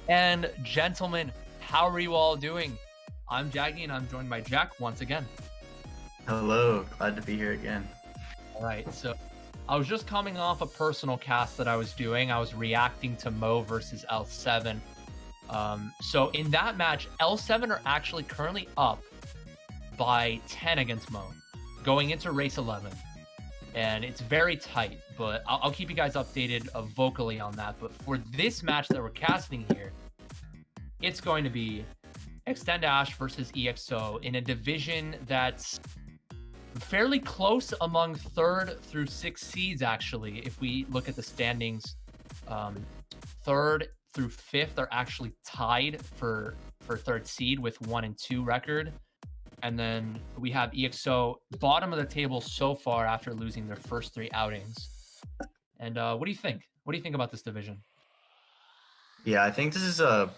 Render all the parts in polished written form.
And gentlemen, how are you all doing? I'm Jaggy and I'm joined by Jack once again. Hello, glad to be here again. All right, so I was just coming off a personal cast that I was doing. I was reacting to Mo versus L7. So in that match, L7 are actually currently up by 10 against Mo, going into race 11. And it's very tight, but I'll keep you guys updated vocally on that. But for this match that we're casting here, it's going to be Extend Ash versus EXO in a division that's fairly close among 3rd through 6th seeds, actually. If we look at the standings, 3rd through 5th are actually tied for 3rd seed with 1 and 2 record. And then we have EXO bottom of the table so far after losing their first 3 outings. And what do you think? What do you think about this division? Yeah, I think this is a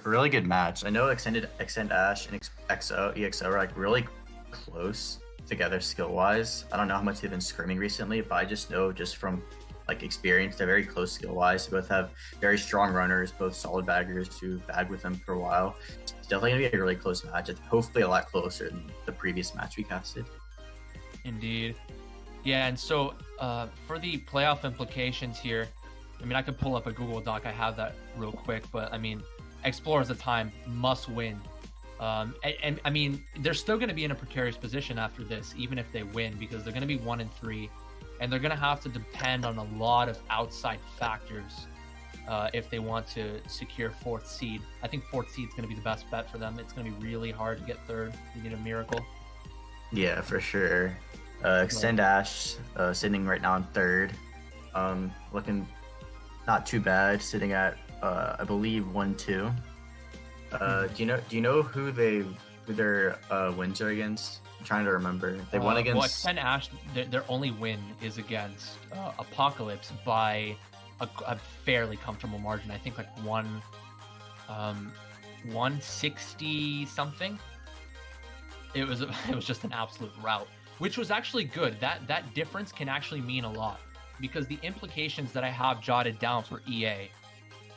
really good match. I know Extend Ash and EXO are like really close together skill-wise. I don't know how much they've been scrimming recently, but I just know just from like experience, they're very close skill-wise. They both have very strong runners, both solid baggers who bag with them for a while. It's definitely gonna be a really close match. It's hopefully a lot closer than the previous match we casted. Indeed. Yeah, and so for the playoff implications here, I mean, I could pull up a Google Doc. I have that real quick, but I mean, Explorers of Time must win. And I mean, they're still going to be in a precarious position after this, even if they win, because they're going to be 1 and 3, and they're going to have to depend on a lot of outside factors if they want to secure 4th seed. I think 4th seed is going to be the best bet for them. It's going to be really hard to get 3rd. You need a miracle. Yeah, for sure. Extend Ash sitting right now in 3rd. Looking not too bad, sitting at I believe 1-2. Do you know who their wins are against? I'm trying to remember. They won against. Well, Extend Ash, their only win is against Apocalypse by a fairly comfortable margin. I think like 160 something. It was just an absolute rout, which was actually good. That difference can actually mean a lot, because the implications that I have jotted down for EA,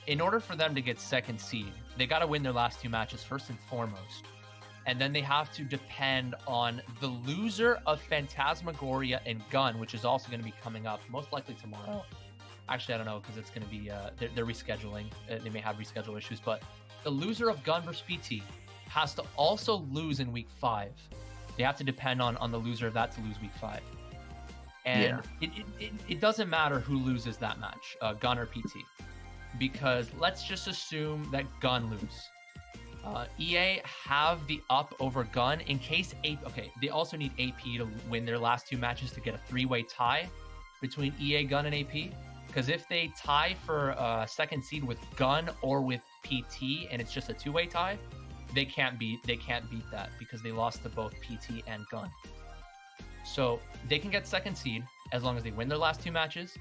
in order for them to get 2nd seed, they got to win their last 2 matches first and foremost. And then they have to depend on the loser of Phantasmagoria and Gun, which is also going to be coming up most likely tomorrow. Actually, I don't know, because it's going to be, they're rescheduling. They may have reschedule issues, but the loser of Gun versus PT has to also lose in week 5. They have to depend on the loser of that to lose week 5. And it doesn't matter who loses that match, Gun or PT, because let's just assume that Gun lose. EA have the up over Gun in case AP. Okay, they also need AP to win their last 2 matches to get a 3-way tie between EA, Gun, and AP. Because if they tie for 2nd seed with Gun or with PT, and it's just a 2-way tie, they can't beat that because they lost to both PT and Gun. So they can get 2nd seed as long as they win their last 2 matches.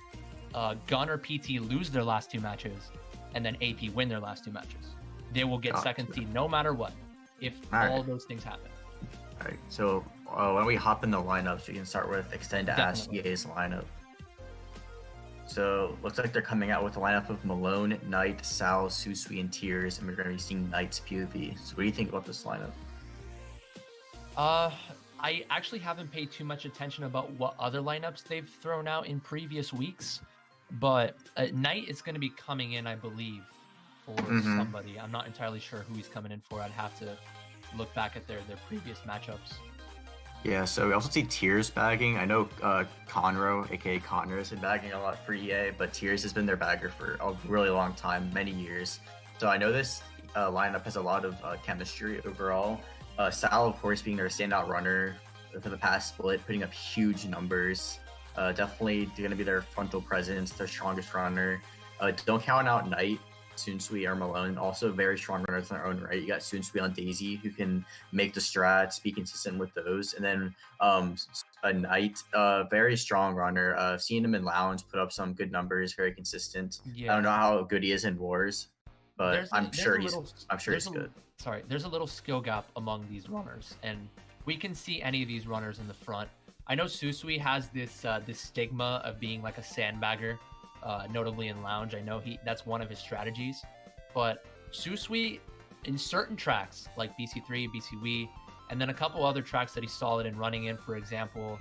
Gun or PT lose their last 2 matches, and then AP win their last 2 matches. They will get 2nd seed no matter what, if all those things happen. All right, so why don't we hop in the lineups? We can start with Extend Ash, EA's lineup. So looks like they're coming out with a lineup of Malone, Knight, Sal, Susui, and Tears, and we're going to be seeing Knight's POV. So what do you think about this lineup? I actually haven't paid too much attention about what other lineups they've thrown out in previous weeks, but Knight is going to be coming in, I believe, for somebody. I'm not entirely sure who he's coming in for. I'd have to look back at their previous matchups. Yeah, so we also see Tears bagging. I know Conroe, aka Connor, has been bagging a lot for EA, but Tears has been their bagger for a really long time, many years. So I know this lineup has a lot of chemistry overall. Sal, of course, being their standout runner for the past split, putting up huge numbers. Definitely going to be their frontal presence, their strongest runner. Don't count out Knight, Sunsui, or Malone, also very strong runners in their own right. You got Sunsui on Daisy, who can make the strats, be consistent with those. And then a Knight, very strong runner. Seeing him in Lounge put up some good numbers, very consistent. Yeah. I don't know how good he is in Wars, but I'm sure he's good. There's a little skill gap among these runners, and we can see any of these runners in the front. I know Susui has this stigma of being like a sandbagger, notably in Lounge. I know that's one of his strategies, but Susui, in certain tracks like BC3, BCW, and then a couple other tracks that he's solid in running in, for example,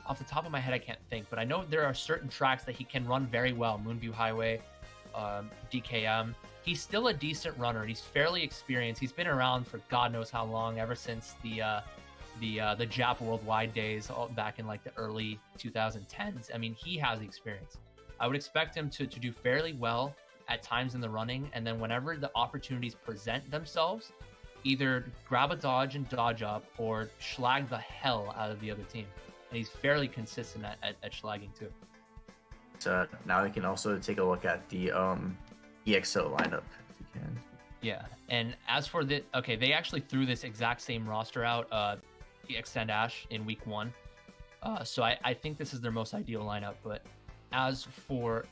off the top of my head, I can't think, but I know there are certain tracks that he can run very well. Moonview Highway, DKM. He's still a decent runner. And he's fairly experienced. He's been around for God knows how long, ever since the Jap Worldwide days back in like the early 2010s. I mean, he has the experience. I would expect him to do fairly well at times in the running, and then whenever the opportunities present themselves, either grab a dodge and dodge up or schlag the hell out of the other team. And he's fairly consistent at schlagging too. So now we can also take a look at the EXO lineup if you can. Yeah, and as for they actually threw this exact same roster out, Extend Ash, in week 1. So I think this is their most ideal lineup. But as for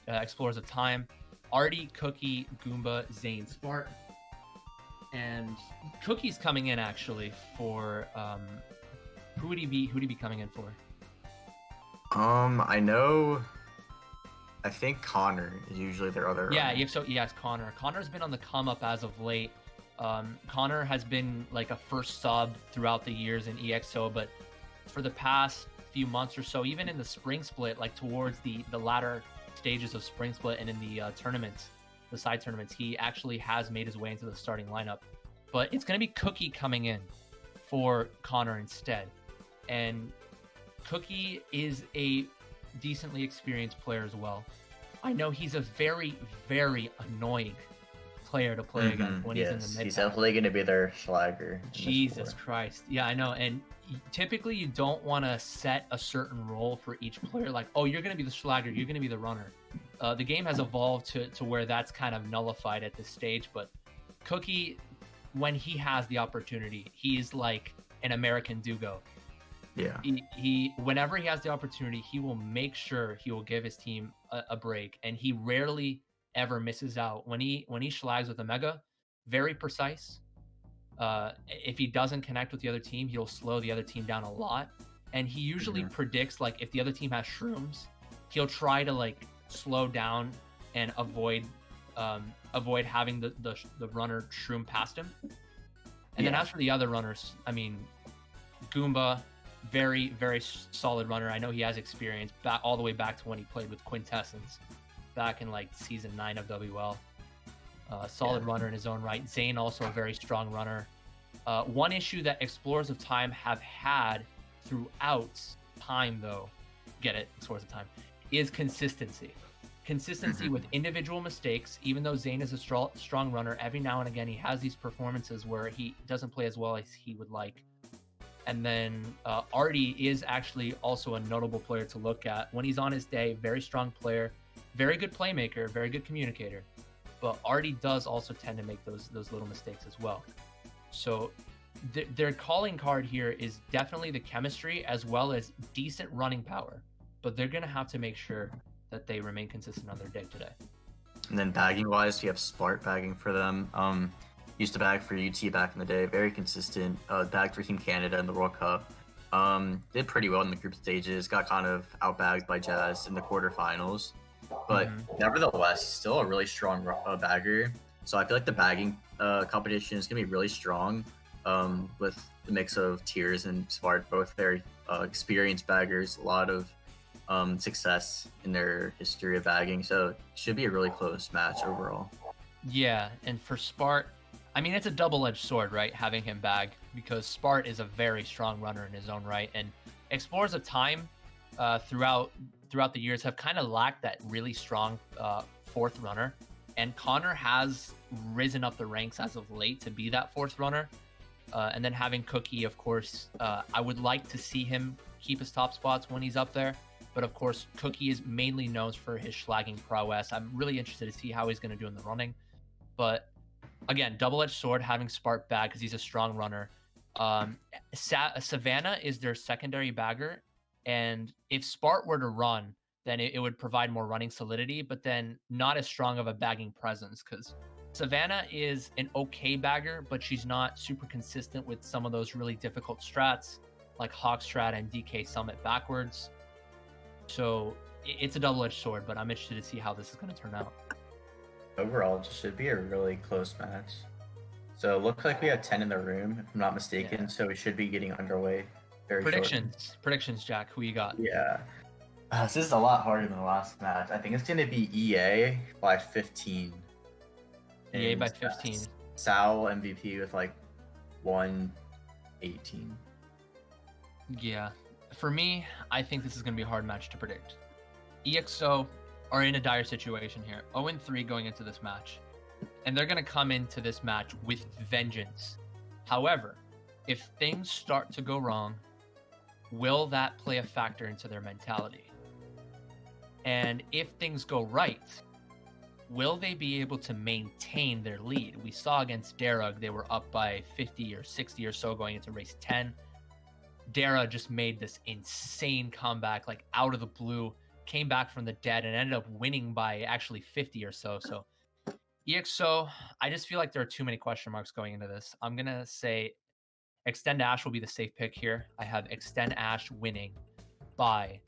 Explorers of Time, Artie, Cookie, Goomba, Zane, Spart, and Cookie's coming in actually for who would he be coming in for? I think Connor is usually their other. Yeah, it's Connor. Connor's been on the come up as of late. Connor has been like a first sub throughout the years in EXO, but for the past few months or so, even in the spring split, like towards the latter stages of spring split and in the tournaments, the side tournaments, he actually has made his way into the starting lineup. But it's going to be Cookie coming in for Connor instead. And Cookie is a decently experienced player as well. I know he's a very, very annoying player to play against when he's in the mid. He's definitely going to be their schlagger. Jesus Christ. Yeah, I know. And typically you don't want to set a certain role for each player. Like, oh, you're going to be the schlagger, you're going to be the runner. The game has evolved to where that's kind of nullified at this stage. But Cookie, when he has the opportunity, he's like an American Dugo. Yeah. He whenever he has the opportunity, he will make sure he will give his team a break, and he rarely ever misses out. When he schlags with a mega, very precise. If he doesn't connect with the other team, he'll slow the other team down a lot, and he usually predicts, like, if the other team has shrooms, he'll try to like slow down and avoid having the runner shroom past him. And then as for the other runners, I mean, Goomba, very, very solid runner. I know he has experience back all the way back to when he played with Quintessence back in like season 9 of WL. Solid runner in his own right. Zane, also a very strong runner. One issue that Explorers of Time have had throughout time, though, Explorers of Time, is consistency. Consistency with individual mistakes. Even though Zane is a strong runner, every now and again he has these performances where he doesn't play as well as he would like. And then Artie is actually also a notable player to look at. When he's on his day, very strong player, very good playmaker, very good communicator. But Artie does also tend to make those little mistakes as well. So their calling card here is definitely the chemistry as well as decent running power. But they're going to have to make sure that they remain consistent on their day today. And then bagging wise, we have Spart bagging for them. Used to bag for UT back in the day, very consistent. Bagged for Team Canada in the World Cup. Did pretty well in the group stages. Got kind of outbagged by Jazz in the quarterfinals, but nevertheless, still a really strong bagger. So I feel like the bagging competition is gonna be really strong, with the mix of Tears and Spart, both very experienced baggers. A lot of success in their history of bagging, so it should be a really close match overall. Yeah, and for Spart, I mean, it's a double-edged sword, right, having him bag, because Spart is a very strong runner in his own right, and Explorers of Time throughout the years have kind of lacked that really strong fourth runner, and Connor has risen up the ranks as of late to be that fourth runner. And then having Cookie, of course, I would like to see him keep his top spots when he's up there, but of course, Cookie is mainly known for his schlagging prowess. I'm really interested to see how he's going to do in the running, but again, double-edged sword having Spart bag because he's a strong runner. Savannah is their secondary bagger, and if Spart were to run, then it would provide more running solidity, but then not as strong of a bagging presence, because Savannah is an okay bagger, but she's not super consistent with some of those really difficult strats like Hawk Strat and DK Summit backwards. So it's a double-edged sword, but I'm interested to see how this is going to turn out. Overall, it should be a really close match. So it looks like we have 10 in the room, if I'm not mistaken. Yeah. So we should be getting underway very shortly. Predictions, Jack. Who you got? Yeah. This is a lot harder than the last match. I think it's going to be EA by 15. EA And by 15. Sal MVP with like 118. Yeah. For me, I think this is going to be a hard match to predict. EXO are in a dire situation here. 0-3 going into this match. And they're going to come into this match with vengeance. However, if things start to go wrong, will that play a factor into their mentality? And if things go right, will they be able to maintain their lead? We saw against Darug, they were up by 50 or 60 or so going into race 10. Dara just made this insane comeback, like out of the blue, came back from the dead and ended up winning by actually 50 or so. So EXO, I just feel like there are too many question marks going into this. I'm going to say Extend Ash will be the safe pick here. I have Extend Ash winning by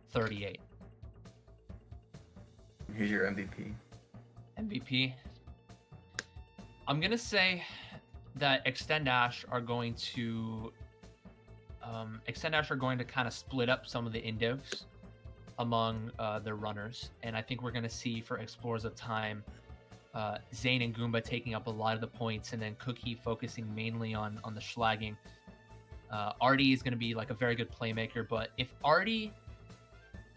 38. Who's your MVP? MVP. I'm going to say that Extend Ash are going to kind of split up some of the indivs among their runners, and I think we're going to see for Explorers of Time, Zane and Goomba taking up a lot of the points, and then Cookie focusing mainly on the schlagging. Artie is going to be like a very good playmaker, but if Artie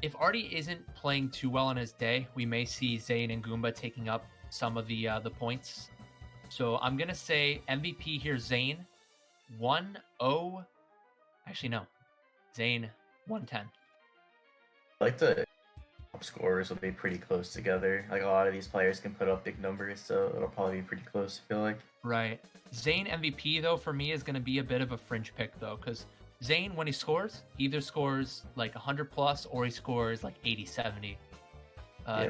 isn't playing too well on his day, we may see Zane and Goomba taking up some of the points. So I'm going to say MVP here, Zane 1-0. Actually, no. Zane 110. I like the top scorers will be pretty close together. Like a lot of these players can put up big numbers, so it'll probably be pretty close, I feel like. Right. Zane MVP, though, for me is going to be a bit of a fringe pick, though, because Zane, when he scores, he either scores like 100 plus or he scores like 80, 70.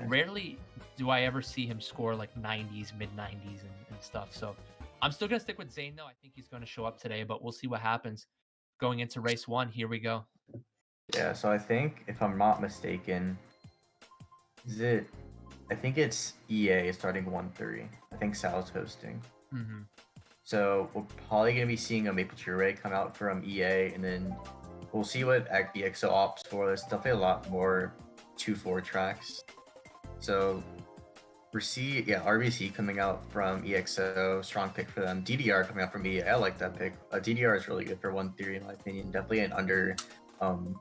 Rarely do I ever see him score like 90s, mid 90s and stuff. So I'm still going to stick with Zane, though. I think he's going to show up today, but we'll see what happens going into race 1. Here we go. Yeah, so I think, if I'm not mistaken, I think it's EA starting 1-3. I think Sal's hosting. Mm-hmm. So we're probably going to be seeing a Maple Tree Ray come out from EA, and then we'll see what EXO opts for. There's definitely a lot more 2-4 tracks. So we see, RBC coming out from EXO, strong pick for them. DDR coming out from EA, I like that pick. DDR is really good for 1-3 in my opinion. Definitely an under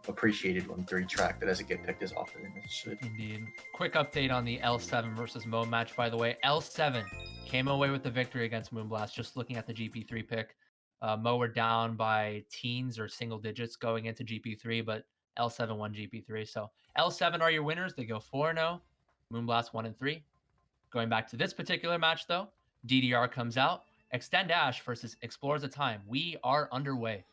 appreciated 1-3 track that doesn't get picked as often as it should. Indeed. Quick update on the L7 versus Mo match, by the way. L7 came away with the victory against Moonblast, just looking at the GP3 pick. Mo were down by teens or single digits going into GP3, but L7 won GP3. So L7 are your winners. They go 4-0. Moonblast 1-3. Going back to this particular match, though, DDR comes out. Extend Ash versus Explorers of Time. We are underway.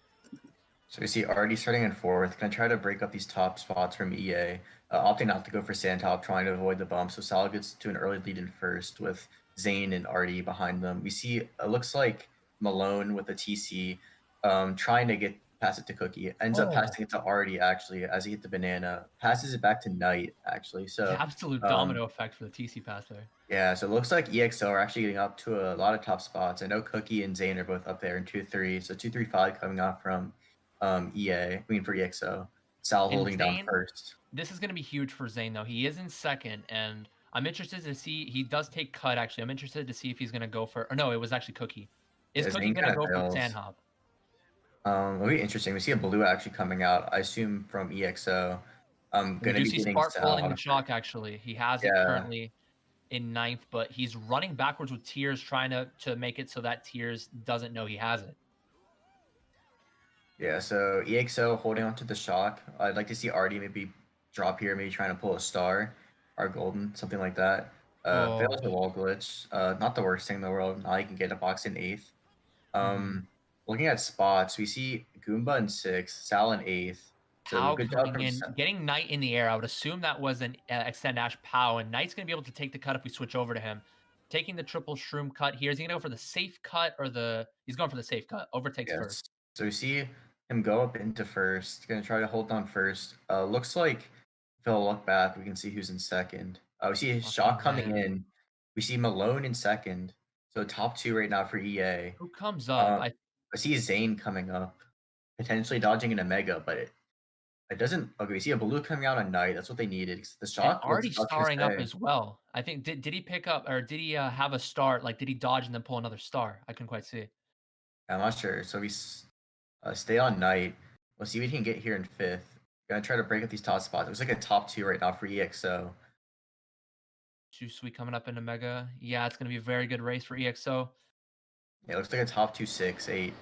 So we see Artie starting in 4th. Gonna try to break up these top spots from EA. Opting not to go for Sandtop, trying to avoid the bump. So Sal gets to an early lead in 1st with Zane and Artie behind them. We see it looks like Malone with the TC trying to get pass it to Cookie. Ends up passing it to Artie actually as he hit the banana. Passes it back to Knight actually. So the absolute domino effect for the TC pass there. Yeah, so it looks like EXO are actually getting up to a lot of top spots. I know Cookie and Zane are both up there in 2-3. So 2-3-5 coming out from for EXO. Sal holding down 1st. This is going to be huge for Zane, though. He is in 2nd, and I'm interested to see. He does take cut, actually. I'm interested to see if he's going to go for. Or no, it was actually Cookie. Is Cookie going to go for Sandhop? It'll be interesting. We see a blue actually coming out, I assume from EXO. Going to be getting Spark pulling the shock, actually. He has it currently in 9th, but he's running backwards with Tears, trying to make it so that Tears doesn't know he has it. Yeah, so EXO holding on to the shock. I'd like to see Artie maybe drop here, maybe trying to pull a star or golden, something like that. Fails the wall glitch. Not the worst thing in the world. Now you can get a box in 8th. Looking at spots, we see Goomba in 6th, Sal in 8th. So good job getting Knight in the air. I would assume that was an Extend Ash Pow, and Knight's going to be able to take the cut if we switch over to him. Taking the triple shroom cut here. Is he going to go for the safe cut or he's going for the safe cut. Overtakes first. So we see him go up into 1st. Going to try to hold down 1st. Looks like if he'll look back, we can see who's in 2nd. We see his shot coming in. We see Malone in second. So top two right now for EA. Who comes up? Um, I see Zane coming up, potentially dodging in a Mega, but it doesn't. Okay, we see a blue coming out on Knight. That's what they needed. The And shock was already I was gonna starring up say. as well. I think did he pick up or did he have a star? Like did he dodge and then pull another star? I couldn't quite see. I'm not sure. So stay on Knight. We'll see what he can get here in fifth. Gonna try to break up these top spots. It looks like a top two right now for EXO. Sweet coming up into Mega. Yeah, it's gonna be a very good race for EXO. Yeah, it looks like a top two, 6, 8.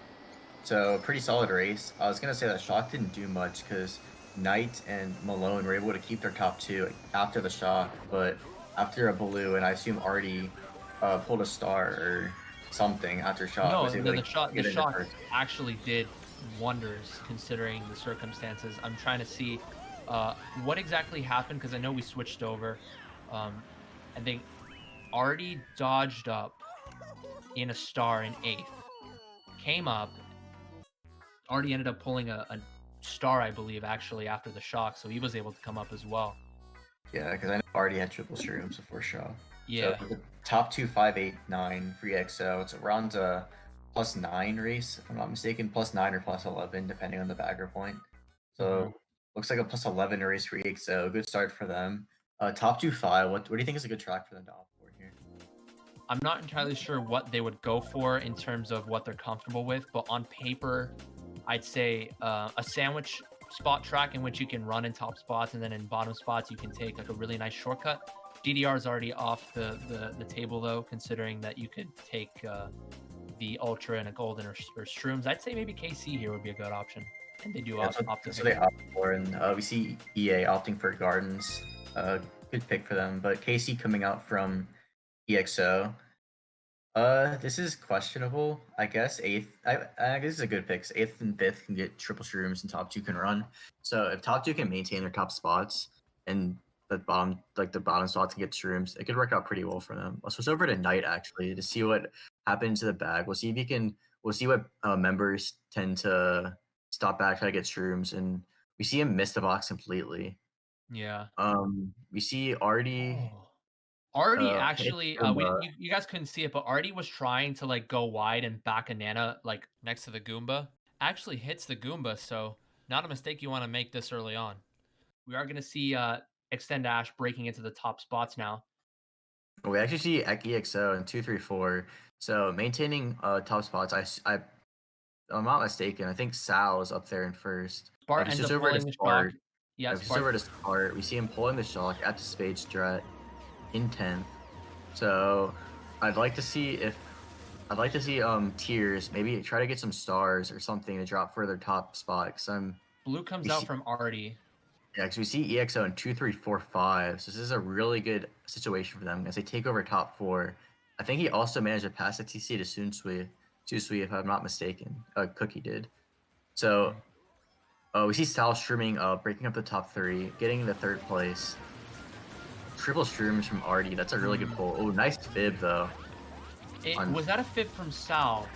So pretty solid race. I was gonna say that shock didn't do much because Knight and Malone were able to keep their top two after the shock, but after a blue, and I assume Artie pulled a star or something after shock, No, was able to the shot get into first. actually did wonders considering the circumstances. I'm trying to see what exactly happened because I know we switched over. I think Artie dodged up in a star in 8th, came up. Artie ended up pulling a star, I believe, actually after the shock, so he was able to come up as well. Yeah, because I know Artie had triple shrooms before shock. Yeah. So the top 2, 5, 8, 9 for EXO. It's around a +9 race, if I'm not mistaken, +9 or +11, depending on the bagger point. So looks like a +11 race for EXO. Good start for them. Top 2, 5. What do you think is a good track for them to opt for here? I'm not entirely sure what they would go for in terms of what they're comfortable with, but on paper, I'd say a sandwich spot track in which you can run in top spots and then in bottom spots you can take like a really nice shortcut. DDR is already off the table though, considering that you could take the Ultra and a Golden or Shrooms. I'd say maybe KC here would be a good option. And they do That's opt what to they opt for, and we see EA opting for Gardens. Good pick for them, but KC coming out from EXO. This is questionable. I guess eighth. I guess this is a good pick. 8th and 5th can get triple shrooms, and top two can run. So if top two can maintain their top spots, and the bottom spots can get shrooms, it could work out pretty well for them. Let's switch over to Knight actually to see what happens to the bag. We'll see if he can. We'll see what members tend to stop back, try to get shrooms, and we see him miss the box completely. Yeah. We see Artie. Oh. Artie Hit actually, you guys couldn't see it, but Artie was trying to like go wide and back a Nana like next to the Goomba. Actually hits the Goomba, so not a mistake you want to make this early on. We are gonna see Extend Ash breaking into the top spots now. We actually see EXO in 2, 3, 4. So maintaining top spots. I'm not mistaken. I think Sal is up there in first. Bart If we ends switch up over to pulling the shock. Spart, Yeah, if we switch over to Spart, we see him pulling the shock at the spade strat in 10th. So I'd like to see Tears maybe try to get some stars or something to drop further top spot. Cause Blue comes out from Artie. yeah, because we see EXO in 2, 3, 4, 5. So this is a really good situation for them as they take over top 4. I think he also managed to pass the TC to Susui, if I'm not mistaken. Cookie did. So we see Sal streaming, breaking up the top 3, getting the 3rd place. Triple streams from Artie. That's a really good pull. Oh, nice fib though. Was that a fib from Sal?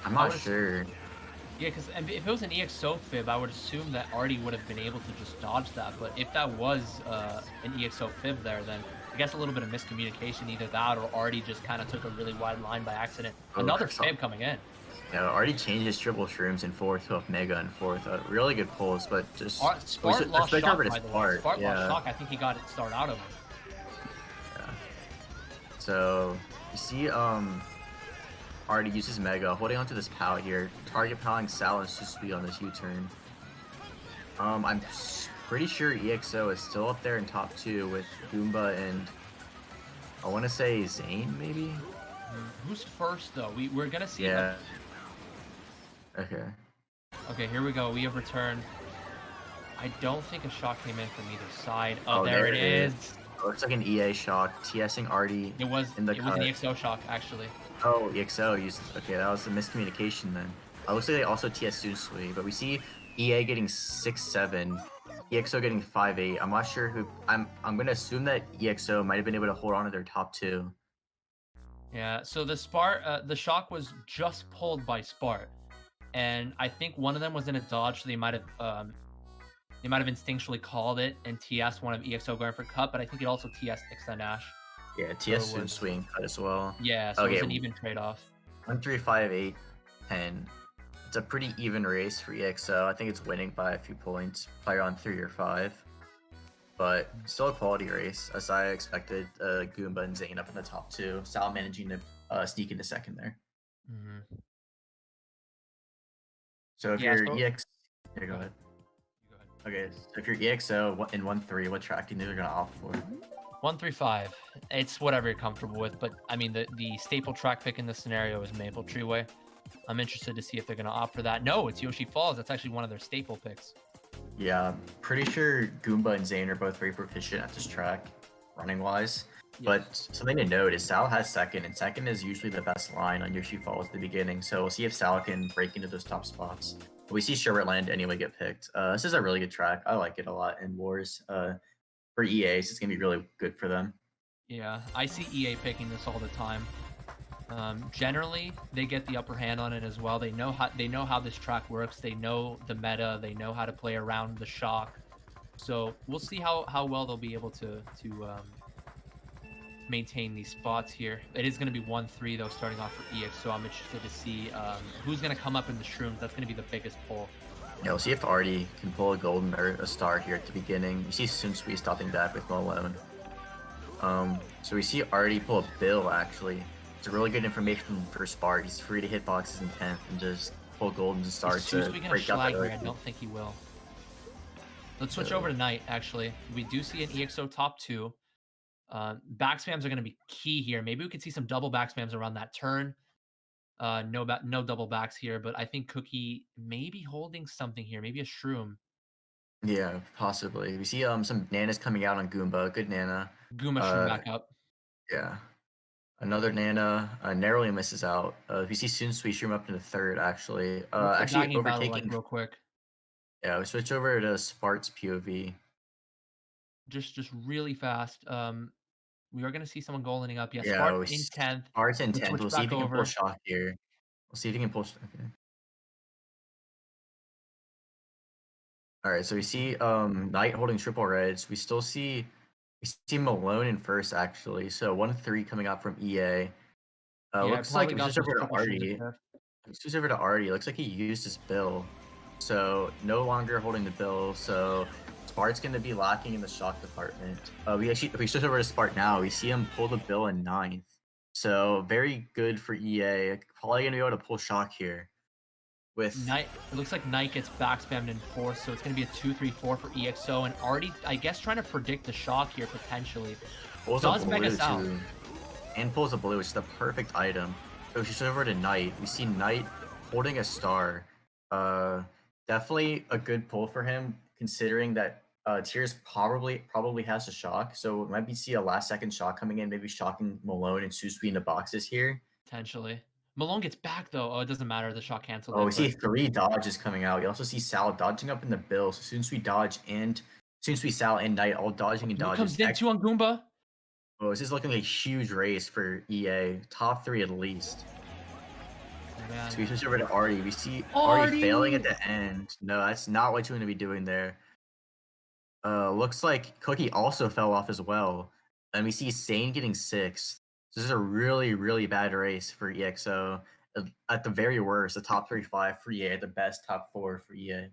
I'm not sure. Yeah, because if it was an EXO fib, I would assume that Artie would have been able to just dodge that. But if that was an EXO fib there, then I guess a little bit of miscommunication, either that or Artie just kind of took a really wide line by accident. Another fib coming in. Yeah, Artie changed his triple shrooms in 4th to a Mega in 4th. Really good pulls, but just Spart lost shock, by the way. Spart lost yeah. shock. I think he got it started out of him. Yeah. So you see, Artie uses Mega, holding onto this POW here, target powering Sal and Susui on this U-turn. I'm pretty sure EXO is still up there in top 2 with Goomba and I want to say Zane, maybe? Who's first, though? We're going to see... Yeah. Okay. Okay, here we go. We have returned. I don't think a shock came in from either side. Oh, there it is. Looks like an EA shock, TSing Artie. It was an EXO shock, actually. Oh, EXO used... Okay, that was a miscommunication then. Looks like they also TS Susui, but we see EA getting 6-7, EXO getting 5-8. I'm not sure who... I'm gonna assume that EXO might have been able to hold on to their top 2. Yeah, so the shock was just pulled by Spart. And I think one of them was in a dodge, so they might have instinctually called it and TS one of EXO going for cut, but I think it also TS Extend Ash. Yeah, So it TS soon was, swing cut as well. yeah, so it was Okay, an even trade-off. 1, 3, 5, 8, 10. It's a pretty even race for EXO. I think it's winning by a few points, probably around 3 or 5. But still a quality race, as I expected. Goomba and Zane up in the top 2. Sal managing to sneak into second there. Hmm. So if Yeah, you're so EX, yeah, go go ahead. ahead. You go ahead. Okay, so if you're EXO in 1-3, what track do you think they're gonna opt for? 135. It's whatever you're comfortable with, but I mean the staple track pick in this scenario is Maple Treeway. I'm interested to see if they're going to opt for that. No, it's Yoshi Falls. That's actually one of their staple picks. Yeah, pretty sure Goomba and Zane are both very proficient at this track, running wise. Yes. But something to note is Sal has second, and second is usually the best line on Yoshi Falls at the beginning. So we'll see if Sal can break into those top spots. But we see Sherbert anyway get picked. This is a really good track. I like it a lot in Wars. For EAs, it's gonna be really good for them. Yeah, I see EA picking this all the time. Generally, they get the upper hand on it as well. They know how this track works. They know the meta. They know how to play around the shock. So we'll see how well they'll be able to maintain these spots here. It is going to be 1-3 though, starting off for EX. So I'm interested to see who's going to come up in the shrooms. That's going to be the biggest pull. Yeah, we'll see if Artie can pull a golden or a star here at the beginning. You see Sunsui stopping back with Malone. So we see Artie pull a Bill actually. It's a really good information for Spark. He's free to hit boxes in 10th and just pull golden and stars to break out the I don't think he will. Let's switch over to Knight, actually. We do see an EXO top 2. Back spams are going to be key here. Maybe we could see some double back spams around that turn. No double backs here, but I think Cookie may be holding something here. Maybe a shroom. Yeah, possibly. We see some Nanas coming out on Goomba. Good Nana. Goomba shroom back up. Yeah. Another Nana narrowly misses out. We see Sunsui shroom up into third, actually. Actually overtaking. Real quick. Yeah, we switch over to Spart's POV. Just really fast. We are going to see someone goldening up. Yeah, Yeah, Spark in 10th. Spart's in 10th. We'll see if he can pull shock here. We'll see if he can pull. Okay. All right, so we see Knight holding triple reds. We see Malone in first actually. So 1-3 coming out from EA. Looks like we switch over to Artie. Switch over to Artie. Looks like he used his bill, so no longer holding the bill. So Spart's going to be lacking in the shock department. If we switch over to Spart now, we see him pull the bill in 9th. So very good for EA. Probably going to be able to pull shock here. With Knight, it looks like Knight gets back spammed in 4th, so it's going to be a 2-3-4 for EXO, and Artie, I guess, trying to predict the shock here potentially. Pulls a blue too, and pulls a blue, which is the perfect item. So if we switch over to Knight, we see Knight holding a star. Definitely a good pull for him, considering that Tears probably has a shock. So we might see a last second shock coming in, maybe shocking Malone and Susui in the boxes here. Potentially. Malone gets back though. Oh, it doesn't matter. The shot canceled. Oh, we see 3 dodges coming out. We also see Sal dodging up in the bill. So Sal and Knight all dodging and dodging. Comes in 2 on Goomba. Oh, this is looking like a huge race for EA. Top 3 at least. So we switch over to Artie. We see Artie failing at the end. No, that's not what you want to be doing there. Looks like Cookie also fell off as well. And we see Sane getting 6th. This is a really, really bad race for EXO. At the very worst, the top 3-5 for EA, the best top 4 for EA.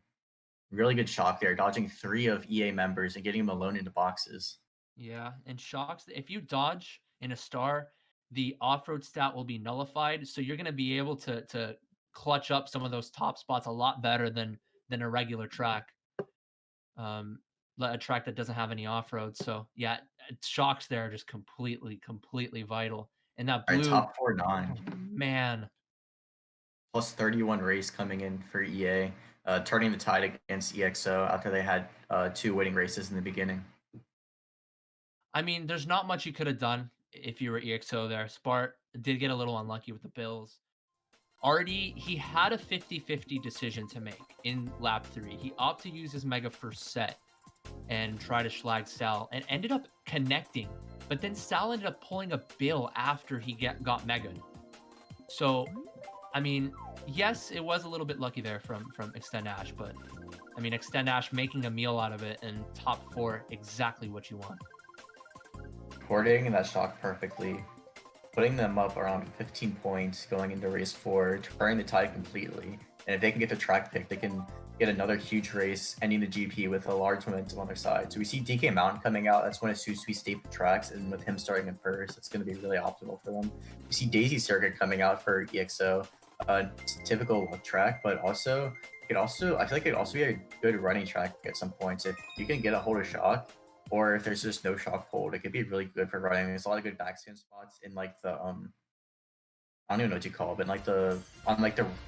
Really good shock there, dodging 3 of EA members and getting them alone into boxes. Yeah, and shocks, if you dodge in a star, the off-road stat will be nullified, so you're going to be able to clutch up some of those top spots a lot better than a regular track. A track that doesn't have any off-road. So yeah, shocks there are just completely vital. And that blue top 4-9. Man. Plus 31 race coming in for EA, turning the tide against EXO after they had 2 winning races in the beginning. I mean, there's not much you could have done if you were EXO there. Spart did get a little unlucky with the bills. Artie, he had a 50-50 decision to make in lap 3. He opted to use his mega first set and try to schlag Sal and ended up connecting. But then Sal ended up pulling a bill after he got megaed. So, I mean, yes, it was a little bit lucky there from Extend Ash, but I mean, Extend Ash making a meal out of it and top 4, exactly what you want. recording that shock perfectly, putting them up around 15 points going into race 4, turning the tide completely. And if they can get the track pick, they can get another huge race, ending the GP with a large momentum on their side. So we see DK Mountain coming out. That's one of Susui's staple tracks, and with him starting in first, it's going to be really optimal for them. We see Daisy Circuit coming out for EXO, typical luck track, but also I feel like it could also be a good running track at some points. If you can get a hold of shock, or if there's just no shock hold, it could be really good for running. There's a lot of good backspin spots in like the I don't even know what you call it, but like the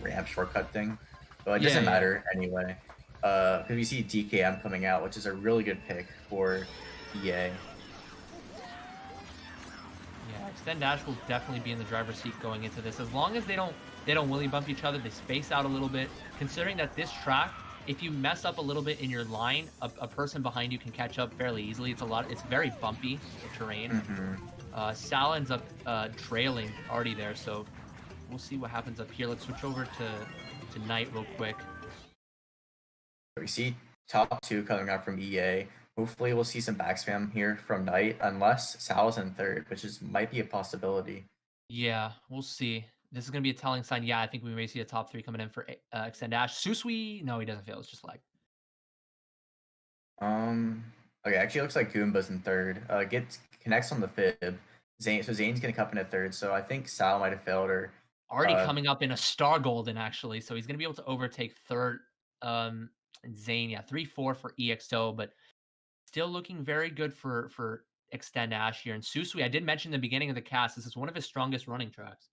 ramp shortcut thing. But it doesn't matter anyway. Because we see DKM coming out, which is a really good pick for EA. Yeah, Extend Dash will definitely be in the driver's seat going into this. As long as they don't willy bump each other, they space out a little bit. Considering that this track, if you mess up a little bit in your line, a person behind you can catch up fairly easily. It's very bumpy, the terrain. Mm-hmm. Sal ends up trailing already there, so we'll see what happens up here. Let's switch over to Knight real quick. We see top 2 coming out from EA. Hopefully we'll see some back spam here from Knight, unless Sal's in third, which might be a possibility. Yeah, we'll see. This is going to be a telling sign. Yeah, I think we may see a top 3 coming in for Extend Dash. Susui, no, he doesn't fail. It's just like. Okay, actually looks like Goomba's in third. Connects on the fib. Zane's gonna come in at third, so I think Sal might have failed or Already coming up in a Star Golden, actually, so he's gonna be able to overtake third Zane. Yeah, 3-4 for EXO, but still looking very good for Extend Ash here. And Susui, I did mention in the beginning of the cast, this is one of his strongest running tracks.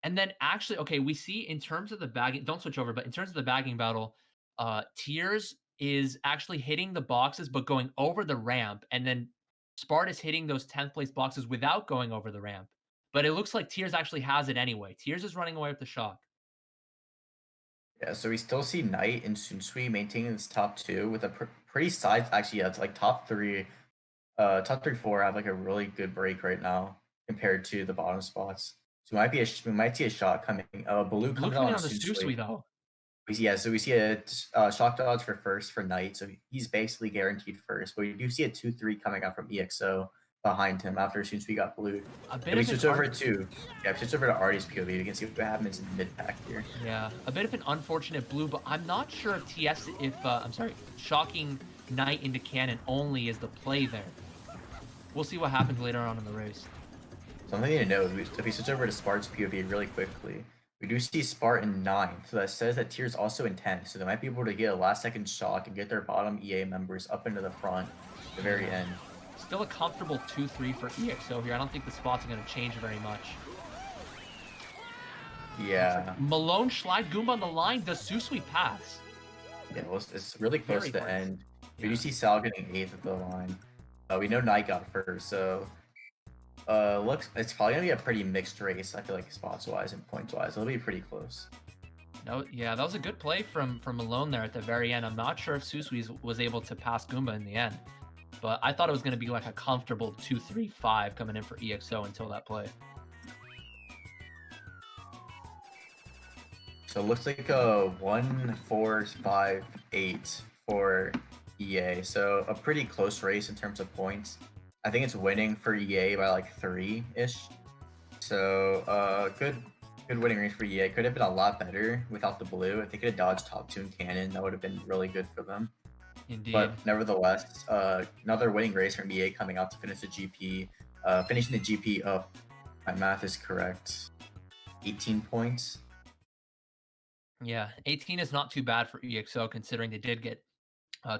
And then actually, okay, we see in terms of the bagging, don't switch over, but in terms of the bagging battle, Tears is actually hitting the boxes, but going over the ramp. And then Spart is hitting those 10th place boxes without going over the ramp. But it looks like Tears actually has it anyway. Tears is running away with the shock. Yeah, so we still see Knight and Sunsui maintaining this top 2 with a pretty size. Actually, yeah, it's like top 3, 4 have like a really good break right now compared to the bottom spots. So we might see a shot coming. Blue Blue coming coming on on the Susui though. Yeah, so we see a shock dodge for first for Knight, so he's basically guaranteed first. But we do see a 2-3 coming out from EXO behind him after as soon as we got blue. We switch over to Artie's POV. You can see what happens in mid pack here. Yeah, a bit of an unfortunate blue, but I'm not sure if shocking Knight into cannon only is the play there. We'll see what happens later on in the race. Something to note, if we switch over to Spart's POV really quickly, we do see Spart in 9th, so that says that Tears also in 10th, so they might be able to get a last second shock and get their bottom EA members up into the front at the very end. Still a comfortable 2-3 for EXO here. I don't think the spots are going to change very much. Yeah. Like Malone Schleid Goomba on the line. Does Susui pass? Yeah, well, it's really close to the end. We do see Sal getting 8th of the line. We know Knight got first, so it's probably gonna be a pretty mixed race. I feel like spots wise and points wise, it'll be pretty close. No, yeah, that was a good play from Malone there at the very end. I'm not sure if Susui was able to pass Goomba in the end, but I thought it was going to be like a comfortable 2-3-5 coming in for EXO until that play. So it looks like a 1-4-5-8 for EA. So a pretty close race in terms of points. I think it's winning for EA by like 3-ish. So good winning race for EA. Could have been a lot better without the blue. If they could have dodged top 2 and cannon, that would have been really good for them. Indeed. But nevertheless, another winning race from EA coming out to finish the GP. Finishing the GP up, my math is correct, 18 points. Yeah, 18 is not too bad for EXO considering they did get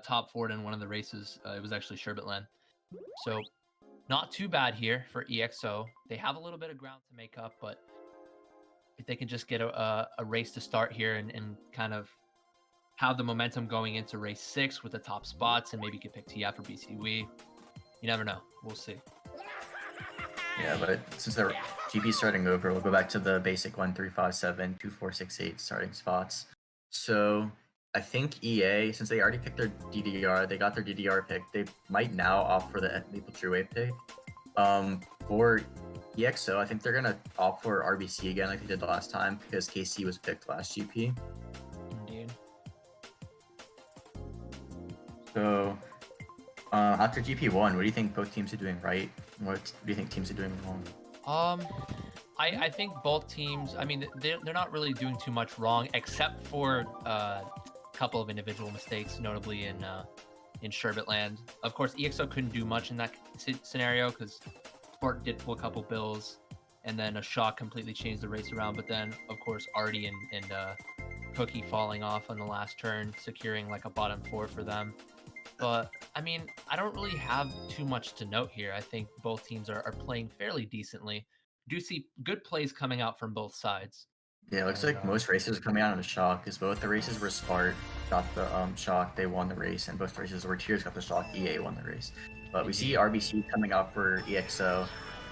top 4 in one of the races. It was actually Sherbetland. So not too bad here for EXO. They have a little bit of ground to make up, but if they can just get a race to start here and kind of have the momentum going into race 6 with the top spots and maybe get pick TF or BCW, you never know. We'll see. Yeah, but since the GP starting over, we'll go back to the basic 1, 3, 5, 7, 2, 4, 6, 8 starting spots. So I think EA, since they already picked their DDR, they got their DDR pick, they might now opt for the Maple True Wave pick. For EXO, I think they're going to opt for RBC again like they did last time because KC was picked last GP. Indeed. So After GP1, what do you think both teams are doing right? What do you think teams are doing wrong? I think both teams. I mean, they're not really doing too much wrong, except for a couple of individual mistakes, notably in Sherbetland. Of course, EXO couldn't do much in that scenario because Sport did pull a couple bills, and then a Shock completely changed the race around. But then, of course, Artie and Cookie falling off on the last turn, securing like a bottom 4 for them. But I mean, I don't really have too much to note here. I think both teams are playing fairly decently. Do see good plays coming out from both sides. Yeah, it looks And like most races are coming out on a Shock, because both the races were Spart got the Shock, they won the race, and both races where Tears got the Shock, EA won the race. But we see RBC coming out for EXO.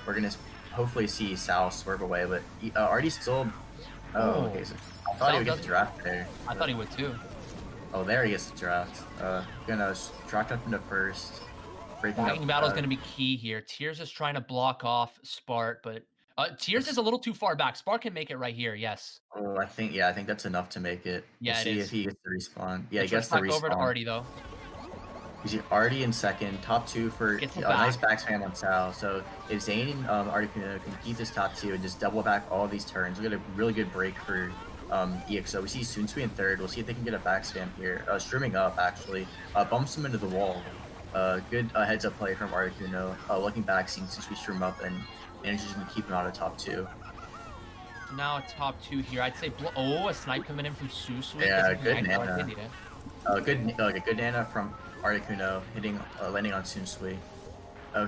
We're gonna hopefully see Sal swerve away, but Artie's still. Oh, okay. So I thought he would get the draft there. I thought he would too. Oh, there he gets the draft. Gonna draft up into first. Bagging battle is going to be key here. Tears is trying to block off Spart, but Tears is a little too far back. Spart can make it right here. Yes. Oh, I think that's enough to make it. Yeah, we'll it see is. if he gets the respawn. Yeah, he Let's gets the back respawn. over to Artie though. You see Artie in second, top 2 for a nice back spam on Sal. So if Zane and Artie can keep this top 2 and just double back all of these turns, we'll get a really good break for EXO. We see Sunsui in third. We'll see if they can get a back spam here. Streaming up actually, bumps him into the wall. Good heads up play from Articuno. Looking back, seeing Sunsui stream up and manages to keep him out of top 2. Now a top 2 here. I'd say a snipe coming in from Sunsui. Yeah, good Nana. Good Nana from Articuno hitting, landing on Sunsui.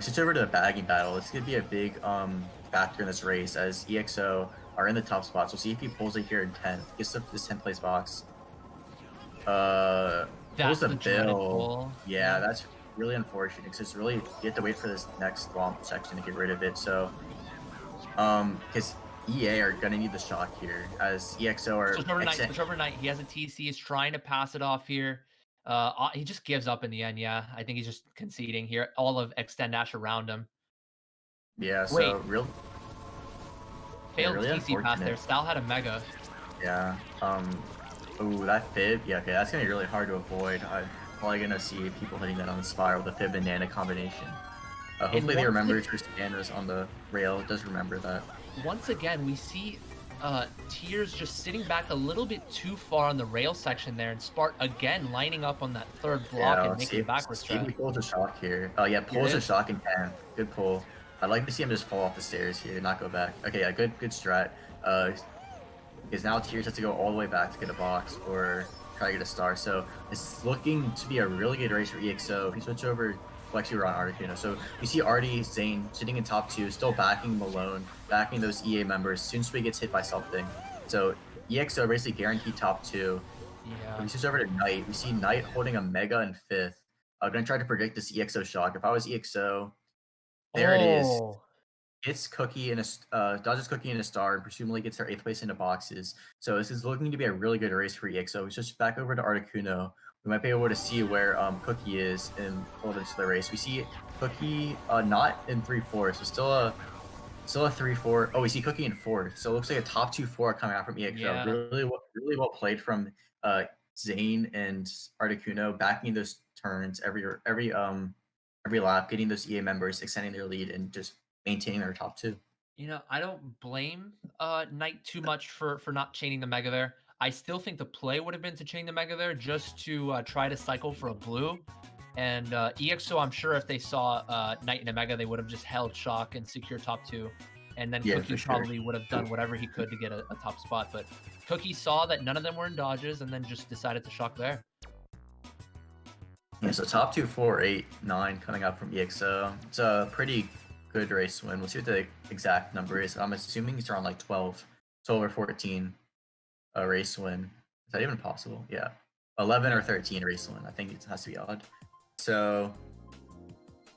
Switch over to the bagging battle. This could be a big factor in this race as EXO are in the top spots. We'll see if he pulls it here in 10th. Gets up this 10th place box. Pulls the bill. Yeah, that's really unfortunate because it's really, you have to wait for this next swamp section to get rid of it. So, because EA are gonna need the Shock here as EXO are. Switch overnight. He has a TC. He's trying to pass it off here. He just gives up in the end. Yeah, I think he's just conceding here. All of Extend Dash around him. Yeah. So failed really TC pass there. Sal had a mega. Yeah. Ooh, that fib. Yeah. Okay, that's gonna be really hard to avoid. I'm probably gonna see people hitting that on the spiral, the fib and Nana combination. Hopefully they remember Tristan's on the rail. It does remember that. Once again, we see Tears just sitting back a little bit too far on the rail section there, and Spart again lining up on that third block and making a backwards track. He pulls a Shock here. Oh yeah, pulls a Shock in 10th. Good pull. I'd like to see him just fall off the stairs here, not go back. Okay, yeah, good strat. Because now Tears has to go all the way back to get a box or try to get a star. So it's looking to be a really good race for EXO. If you switch over, well, actually we're on Articuno. So you see Artie, Zane sitting in top 2, still backing Malone, backing those EA members. Sunsui gets hit by something. So EXO basically guaranteed top 2. Yeah. We switch over to Knight. We see Knight holding a mega in 5th. I'm gonna try to predict this EXO Shock. If I was EXO, there it is. Gets Cookie in a dodges Cookie in a star and presumably gets their 8th place into boxes. So this is looking to be a really good race for EXO. We switch back over to Articuno. We might be able to see where Cookie is in into the race. We see Cookie not in 3-4, so still a 3-4. Oh, we see Cookie in 4th. So it looks like a top 2-4 coming out from EXO. Yeah. Really well played from Zane and Articuno, backing those turns every lap, getting those EA members, extending their lead, and just maintaining their top 2. You know, I don't blame Knight too much for not chaining the mega there. I still think the play would have been to chain the mega there just to try to cycle for a blue. And EXO, I'm sure if they saw Knight in a mega, they would have just held Shock and secured top 2. And then Cookie probably would have done whatever he could to get a top spot. But Cookie saw that none of them were in dodges and then just decided to Shock there. Yeah, so top 2, 4, 8, 9 coming out from EXO. It's a pretty good race win. We'll see what the exact number is. I'm assuming it's around like 12 or 14 race win. Is that even possible? Yeah. 11 or 13 race win. I think it has to be odd. So,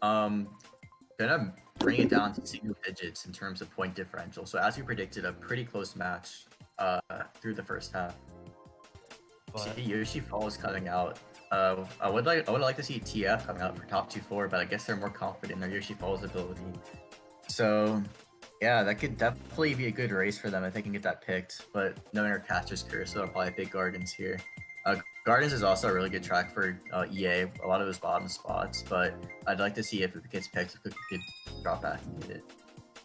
gonna bring it down to single digits in terms of point differential. So as we predicted, a pretty close match through the first half. See Yoshi Falls coming out. I would like to see TF coming out for top 2-4, but I guess they're more confident in their Yoshi Falls ability. So yeah, that could definitely be a good race for them if they can get that picked. But knowing our caster's curse, so they'll probably pick Gardens here. Gardens is also a really good track for EA. A lot of those bottom spots, but I'd like to see if it gets picked, if it could drop back and get it.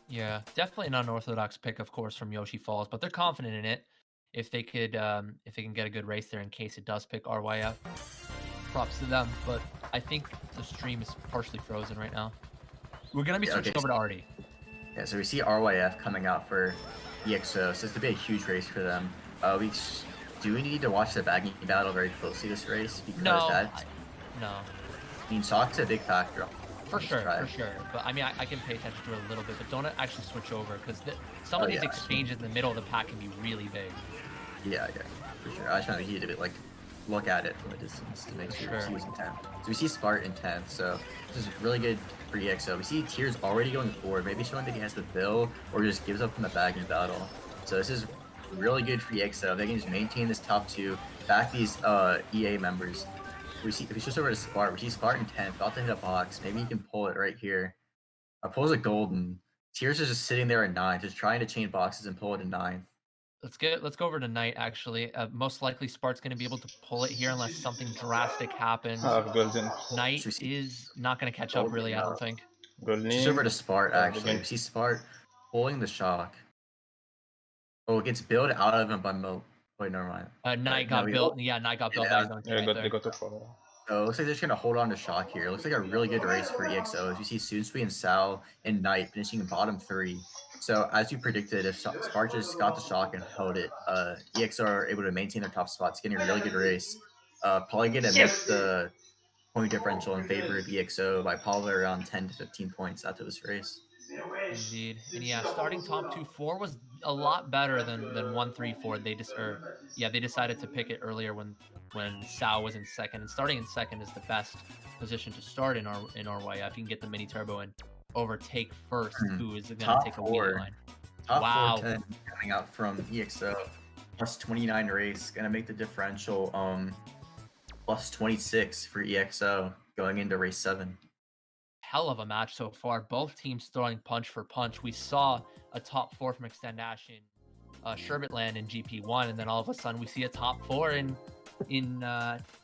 Yeah, definitely an unorthodox pick, of course, from Yoshi Falls, but they're confident in it. If they can get a good race there in case it does pick RYF, props to them. But I think the stream is partially frozen right now. We're gonna be Yeah, okay. switching over to Artie. Yeah, so we see RYF coming out for EXO, so this could be a huge race for them. Do we need to watch the bagging battle very closely this race because No, that no, means Shock's a big factor for on this sure, track. for sure. But I mean, I can pay attention to it a little bit, but don't actually switch over because some Oh of these yeah, exchanges in the middle of the pack can be really big. yeah, for sure. I just want you to like look at it from a distance to make For sure sure. he was in 10th. So we see Spart in 10th, so this is really good for EXO. We see Tears already going forward, maybe showing that he has the bill or just gives up from the bagging battle. So this is really good for EXO. They can just maintain this top two, back these EA members. We see if we switch over to Spart, we see Spart in 10th, about to hit a box. Maybe he can pull it right here. Pulls a golden. Tears is just sitting there at 9th, just trying to chain boxes and pull it in 9th. Let's go over to Knight actually. Most likely Spart's going to be able to pull it here unless something drastic happens. Half golden. Knight So we see is not going to catch up golden really, I don't enough. think. Switch over Golden. to Spart actually. Golden. We see Spart pulling the shock. Oh, it gets built out of him by Mo. Wait, never mind. Knight No, got built. Yeah, Knight got built by his own Yeah, teammate they there. got it for. So it looks like they're just gonna hold on to shock here. It looks like a really good race for EXO. As you see Sunsui and Sal and Knight finishing in bottom 3. So as you predicted, if Spart just got the shock and held it, EXO are able to maintain their top spots, getting a really good race. Probably gonna make the point differential in favor of EXO by probably around 10 to 15 points after this race. Indeed. And yeah, starting top 2-4 was a lot better than 1-3-4. They decided to pick it earlier when Sao was in second. And starting in second is the best position to start in RYF. You can get the mini turbo and overtake first, who is going to take a wheelie line. Top Wow. 410 coming out from EXO. Plus 29 race, gonna make the differential plus 26 for EXO going into race 7. Hell of a match so far. Both teams throwing punch for punch. We saw a top 4 from Extend Dash in Sherbetland in GP1, and then all of a sudden we see a top 4 in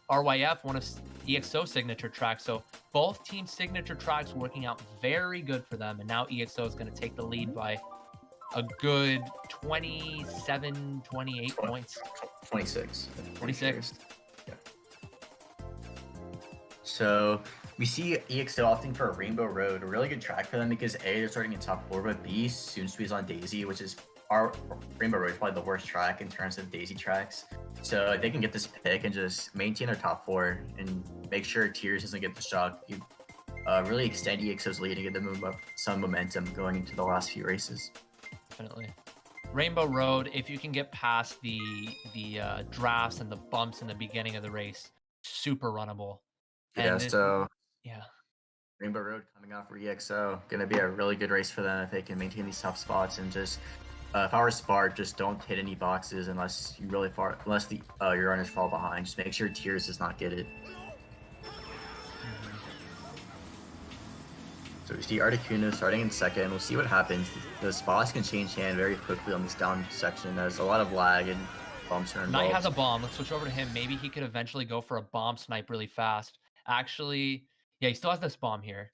RYF, one of EXO signature tracks. So both teams' signature tracks working out very good for them, and now EXO is going to take the lead by a good 27, 28 points. 26. 26. Yeah. So we see EXO opting for a Rainbow Road, a really good track for them because A, they're starting in top 4, but B, soon squeeze on Daisy, which is our Rainbow Road is probably the worst track in terms of Daisy tracks. So if they can get this pick and just maintain their top 4 and make sure Tears doesn't get the shock, you really extend EXO's lead and get them some momentum going into the last few races. Definitely. Rainbow Road, if you can get past the drafts and the bumps in the beginning of the race, super runnable. Yeah, so yeah. Rainbow Road coming out for EXO, gonna be a really good race for them if they can maintain these top spots and just if I were Spart, just don't hit any boxes unless you really unless your runners fall behind. Just make sure Tears does not get it. So we see Articuno starting in second. We'll see what happens. The spots can change hand very quickly on this down section. There's a lot of lag and bumps are involved. Knight has a bomb. Let's switch over to him. Maybe he could eventually go for a bomb snipe really fast. Actually, yeah, he still has this bomb here.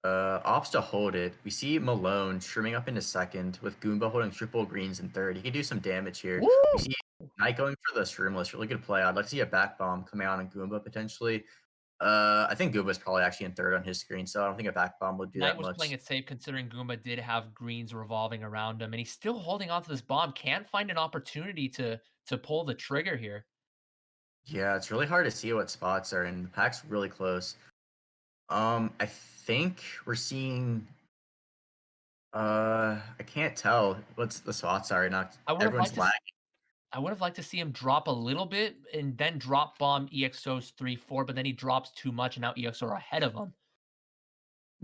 Opts to hold it. We see Malone trimming up into second with Goomba holding triple greens in third. He can do some damage here. Woo! We see Knight going for the Shroomless. Really good play. I'd like to see a back bomb coming out on Goomba potentially. I think Goomba's probably actually in third on his screen, so I don't think a back bomb would do Knight that was much. playing it safe considering Goomba did have greens revolving around him, and he's still holding on to this bomb. Can't find an opportunity to pull the trigger here. Yeah, it's really hard to see what spots are, and the pack's really close. I think we're seeing. I can't tell what the spots are. Not everyone's lagging. I would have liked to see him drop a little bit and then drop bomb EXO's 3-4, but then he drops too much and now EXO are ahead of him.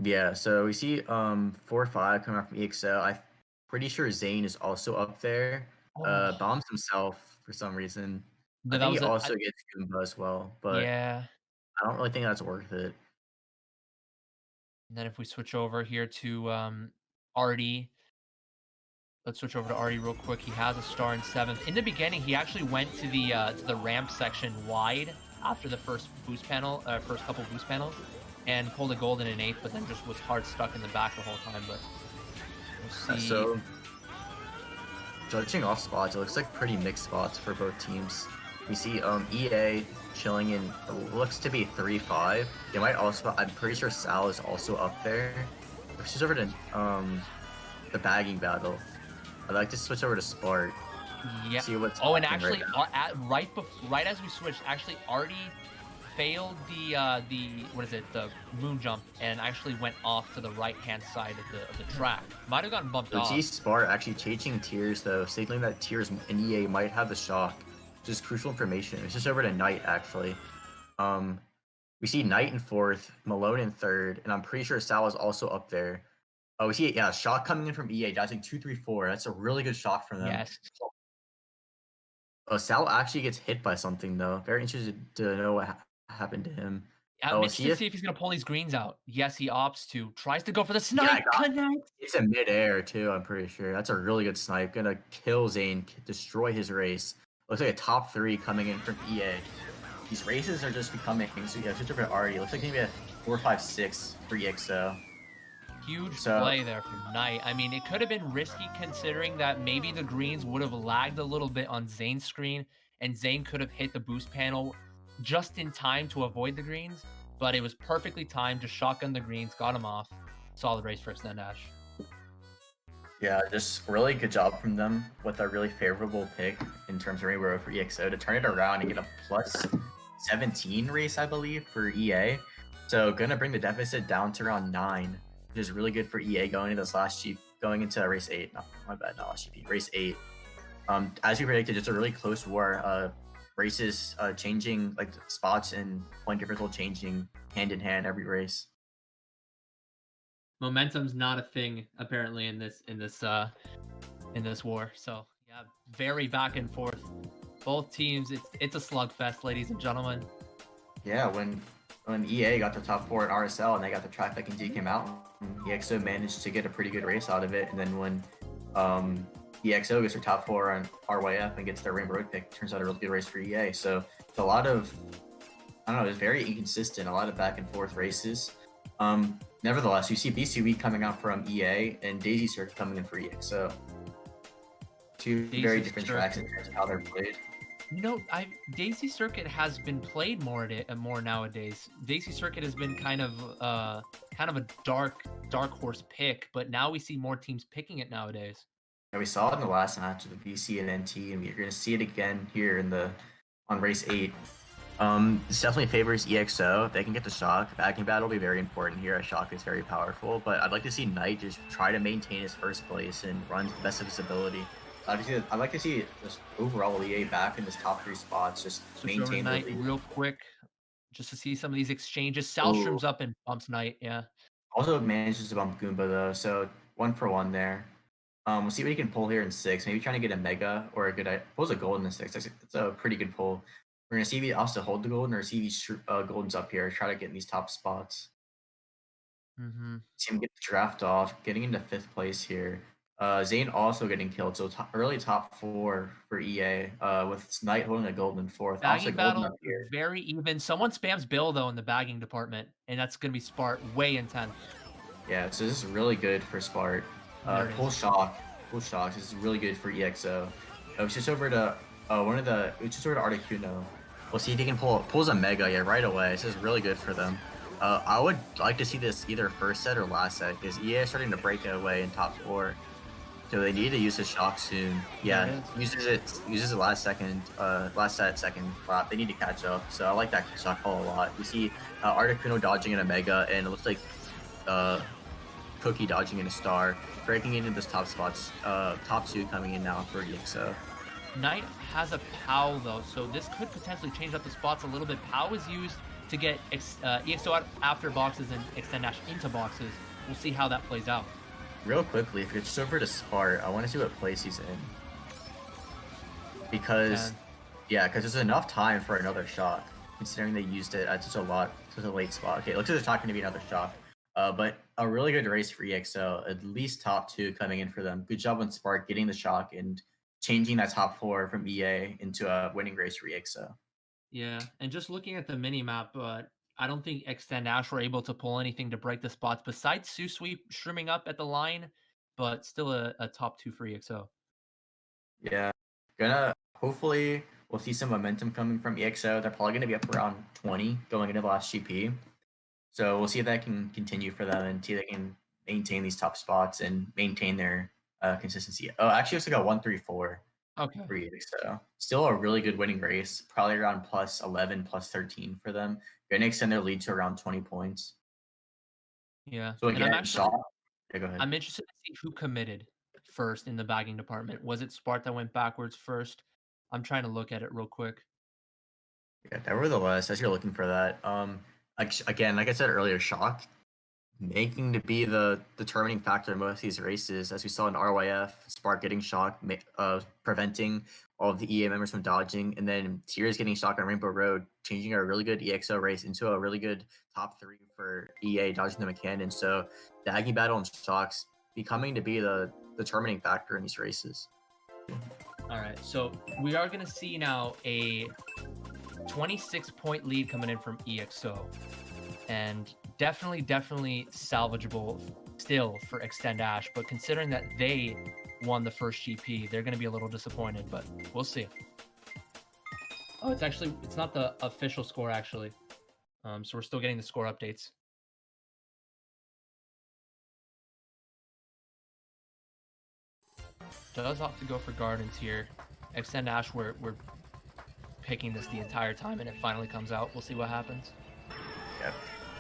Yeah, so we see 4-5 coming out from EXO. I'm pretty sure Zane is also up there. Bombs himself for some reason. I think he also gets Goomba as well, but yeah, I don't really think that's worth it. And then if we switch over here to Artie, Let's switch over to Artie real quick. He has a star in 7th. In the beginning, he actually went to the ramp section wide after the first boost panel, first couple boost panels, and pulled a golden in 8th, but then just was hard stuck in the back the whole time. But we'll see. So, judging off spots, it looks like pretty mixed spots for both teams. We see EA chilling in looks to be 3-5. They might also, I'm pretty sure Sal is also up there. Let's switch over to the bagging battle. I'd like to switch over to Spark. Yeah. See what's and actually, right as we switched, actually Artie failed the moon jump and actually went off to the right hand side of the track. Might have gotten bumped off. See Spark actually changing Tears though, signaling that Tears and EA might have the shock, which is crucial information. It's just over to Knight actually. We see Knight in 4th, Malone in 3rd, and I'm pretty sure Sal is also up there. Oh, we see shock coming in from EA, dodging 2-3-4. That's a really good shock from them. Yes. Sal actually gets hit by something though. Very interested to know what happened to him. I'm interested to see if he's gonna pull these greens out. Yes, he opts to. Tries to go for the snipe. Connect. It's a mid-air too, I'm pretty sure. That's a really good snipe. Gonna kill Zane, destroy his race. Looks like a top 3 coming in from EA. These races are just becoming, so yeah, switch over to Artie. Looks like maybe a 4-5-6 for EXO. Huge play there from Knight. I mean, it could have been risky considering that maybe the greens would have lagged a little bit on Zane's screen, and Zane could have hit the boost panel just in time to avoid the greens, but it was perfectly timed to shotgun the greens, got him off. Solid race for Extend Dash. Yeah, just really good job from them with a really favorable pick in terms of Rainbow Road for EXO to turn it around and get a plus 17 race, I believe, for EA. So gonna bring the deficit down to around 9, which is really good for EA going into this last GP, going into race 8. No, my bad, not last GP, race 8. As we predicted, it's a really close war. Races changing, like spots and point differential changing hand in hand every race. Momentum's not a thing apparently in this war. So yeah, very back and forth. Both teams, it's a slugfest, ladies and gentlemen. Yeah, when EA got the top 4 at RSL and they got the trifecta and DK Mountain, EXO managed to get a pretty good race out of it. And then when EXO gets their top 4 on RYF and gets their Rainbow Road pick, turns out a really good race for EA. So it's a lot of, I don't know, it's very inconsistent, a lot of back and forth races. Nevertheless, you see BCB coming out from EA and Daisy Circuit coming in for EXO. Two very different tracks in terms of how they're played. No, Daisy Circuit has been played more nowadays. Daisy Circuit has been kind of a dark horse pick, but now we see more teams picking it nowadays. Yeah, we saw it in the last match with the VC and NT, and we're going to see it again here on race 8. This definitely favors EXO. If they can get the shock, backing battle will be very important here. A shock is very powerful, but I'd like to see Knight just try to maintain his first place and run to the best of his ability. I'd like to see just overall EA back in this top 3 spots, just maintain Knight real quick, just to see some of these exchanges. Salstrom's up and bumps Knight, yeah. Also manages to bump Goomba though, so 1 for 1 there. We'll see what he can pull here in 6. Maybe trying to get a mega or a good pulls a golden in 6. That's a pretty good pull. We're gonna see if he also hold the golden or see if he goldens up here. Try to get in these top spots. See him get the draft off, getting into 5th place here. Zane also getting killed, so early top 4 for EA, with Knight holding a golden in 4th. Bagging battle, up here. Very even. Someone spams Bill, though, in the bagging department, and that's going to be Spart, way intense. Yeah, so this is really good for Spart. Full shock. This is really good for EXO. We switch over to Articuno. We'll see if he can pulls a mega right away. This is really good for them. I would like to see this either first set or last set, because EA is starting to break away in top 4. So they need to use his shock soon. Yeah, uses it last set, second lap. They need to catch up. So I like that shock call a lot. We see Articuno dodging in a mega, and it looks like Cookie dodging in a star, breaking into this top spots. Top 2 coming in now for EXO. Knight has a POW though, so this could potentially change up the spots a little bit. POW is used to get EXO out after boxes and Extend Dash into boxes. We'll see how that plays out. Real quickly, if you're just over to Spart, I want to see what place he's in. Because there's enough time for another shock, considering they used it at such a late spot. Okay, it looks like there's not going to be another shock. But a really good race for EXO, at least top two coming in for them. Good job on Spark getting the shock and changing that top four from EA into a winning race for EXO. Yeah, and just looking at the mini map, I don't think Extend Ash were able to pull anything to break the spots besides Susui shrimming up at the line, but still a top two for EXO. Yeah, gonna hopefully we'll see some momentum coming from EXO. They're probably gonna be up around 20 going into the last GP. So we'll see if that can continue for them and see if they can maintain these top spots and maintain their consistency. Oh, actually, it's like a 1-3-4 Okay. for EXO. Still a really good winning race, probably around plus 11, plus 13 for them. Gonna extend their lead to around 20 points. Yeah, So and I'm again, actually Shaw. Yeah, go ahead. I'm interested to see who committed first in the bagging department. Was it Spart that went backwards first? I'm trying to look at it real quick. Yeah, nevertheless, as you're looking for that, again, like I said earlier, Shock making to be the determining factor in most of these races, as we saw in RYF, Spark getting shocked, preventing all of the EA members from dodging, and then Tears getting shocked on Rainbow Road, changing a really good EXO race into a really good top three for EA dodging the McCannon. So the Aggie battle and shocks becoming to be the determining factor in these races. All right, so we are going to see now a 26-point lead coming in from EXO, and definitely salvageable still for Extend Ash, but considering that they won the first GP, they're going to be a little disappointed, but we'll see. Oh, it's not the official score actually. So we're still getting the score updates. Does opt to go for Gardens here. Extend Ash, we're picking this the entire time, and it finally comes out. We'll see what happens. Yeah,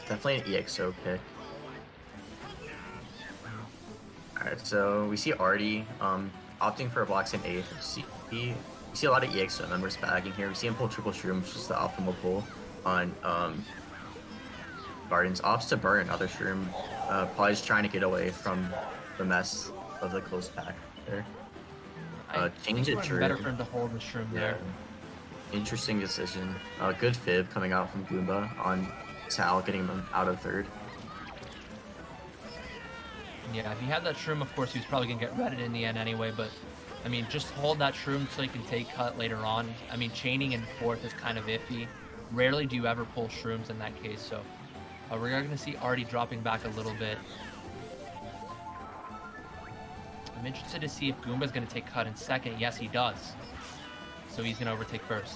definitely an EXO pick. Alright, so we see Artie opting for a blocks in 8th. We see a lot of EXO members bagging here. We see him pull triple shrooms, which is the optimal pull on Gardens. Opts to burn another shroom, probably just trying to get away from the mess of the close pack there. Change it to better for him to hold the shroom there. Interesting decision. Good fib coming out from Goomba on Sal, getting him out of third. Yeah, if he had that shroom, of course, he was probably going to get redded in the end anyway, but, I mean, just hold that shroom so you can take cut later on. I mean, chaining in 4th is kind of iffy. Rarely do you ever pull shrooms in that case, so we're going to see Artie dropping back a little bit. I'm interested to see if Goomba's going to take cut in 2nd. Yes, he does. So he's going to overtake first.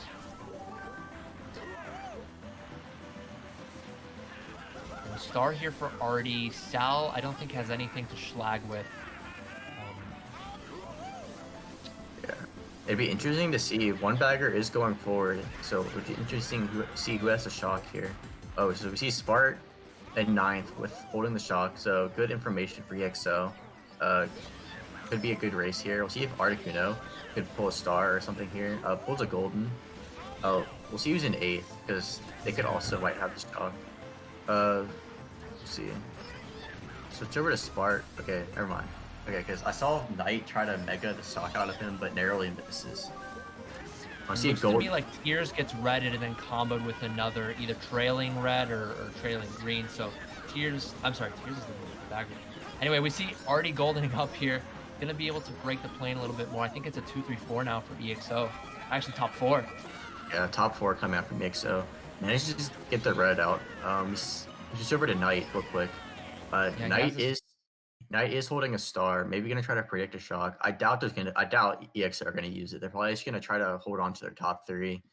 And star here for Artie. Sal, I don't think has anything to schlag with. Yeah, it'd be interesting to see. One bagger is going forward, so it would be interesting to see who has the shock here. Oh, so we see Spart at 9th with holding the shock, so good information for EXO. Could be a good race here. We'll see if Articuno could pull a star or something here. Pulls a golden. Oh, we'll see who's in 8th, because they could also might have the shock. Let's see. Switch over to Spart. Okay, never mind. Okay, because I saw Knight try to mega the stock out of him, but narrowly misses. I see a gold. To me, like Tears gets redded and then comboed with another either trailing red or trailing green. So Tears, I'm sorry, Tears is the bagger. Anyway, we see Artie goldening up here. Gonna be able to break the plane a little bit more. I think it's a 2-3-4 now for EXO. Actually, top 4. Yeah, top 4 coming out from EXO. Managed to just get the red out. Just over to Knight real quick. Yeah, Knight is holding a star. Maybe gonna try to predict a shock. I doubt EXO are gonna use it. They're probably just gonna try to hold on to their top 3,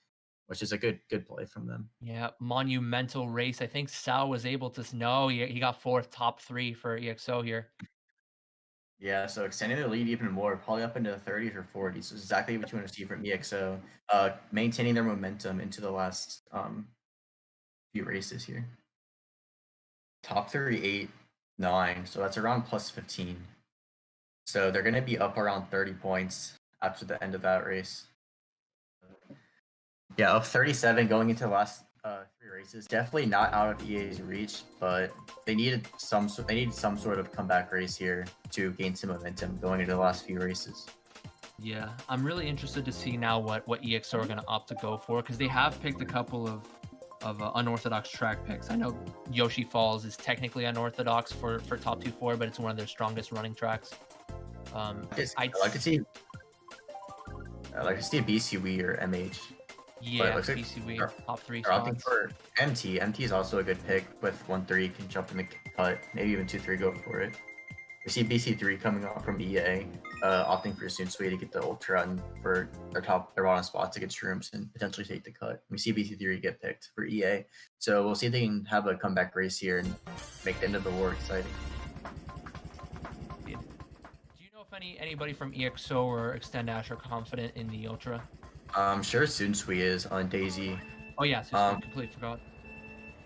which is a good play from them. Yeah, monumental race. I think Sal was able to. No, he got 4th, top 3 for EXO here. Yeah, so extending the lead even more, probably up into the 30s or 40s. So exactly what you want to see from EXO, maintaining their momentum into the last few races here. Top 3, 8, 9, so that's around plus 15. So they're going to be up around 30 points after the end of that race. Yeah, up 37 going into the last 3 races. Definitely not out of EA's reach, but they needed some sort of comeback race here to gain some momentum going into the last few races. Yeah, I'm really interested to see now what EXO are going to opt to go for, because they have picked a couple of unorthodox track picks. I know Yoshi Falls is technically unorthodox for top 2-4, but it's one of their strongest running tracks. I like to see a BCW or MH. But Yeah, it looks like BCW top 3 they're opting spots. for MT. MT is also a good pick with 1-3 can jump in the cut, maybe even 2-3 go for it. We see BC3 coming up from EA, opting for Sunsui to get the Ultra and for their bottom spots to get Shrooms and potentially take the cut. We see BC3 get picked for EA, so we'll see if they can have a comeback race here and make the end of the war exciting. Do you know if anybody from EXO or Extend Dash are confident in the Ultra? I'm sure Sunsui is on Daisy. Oh yeah, so completely forgot.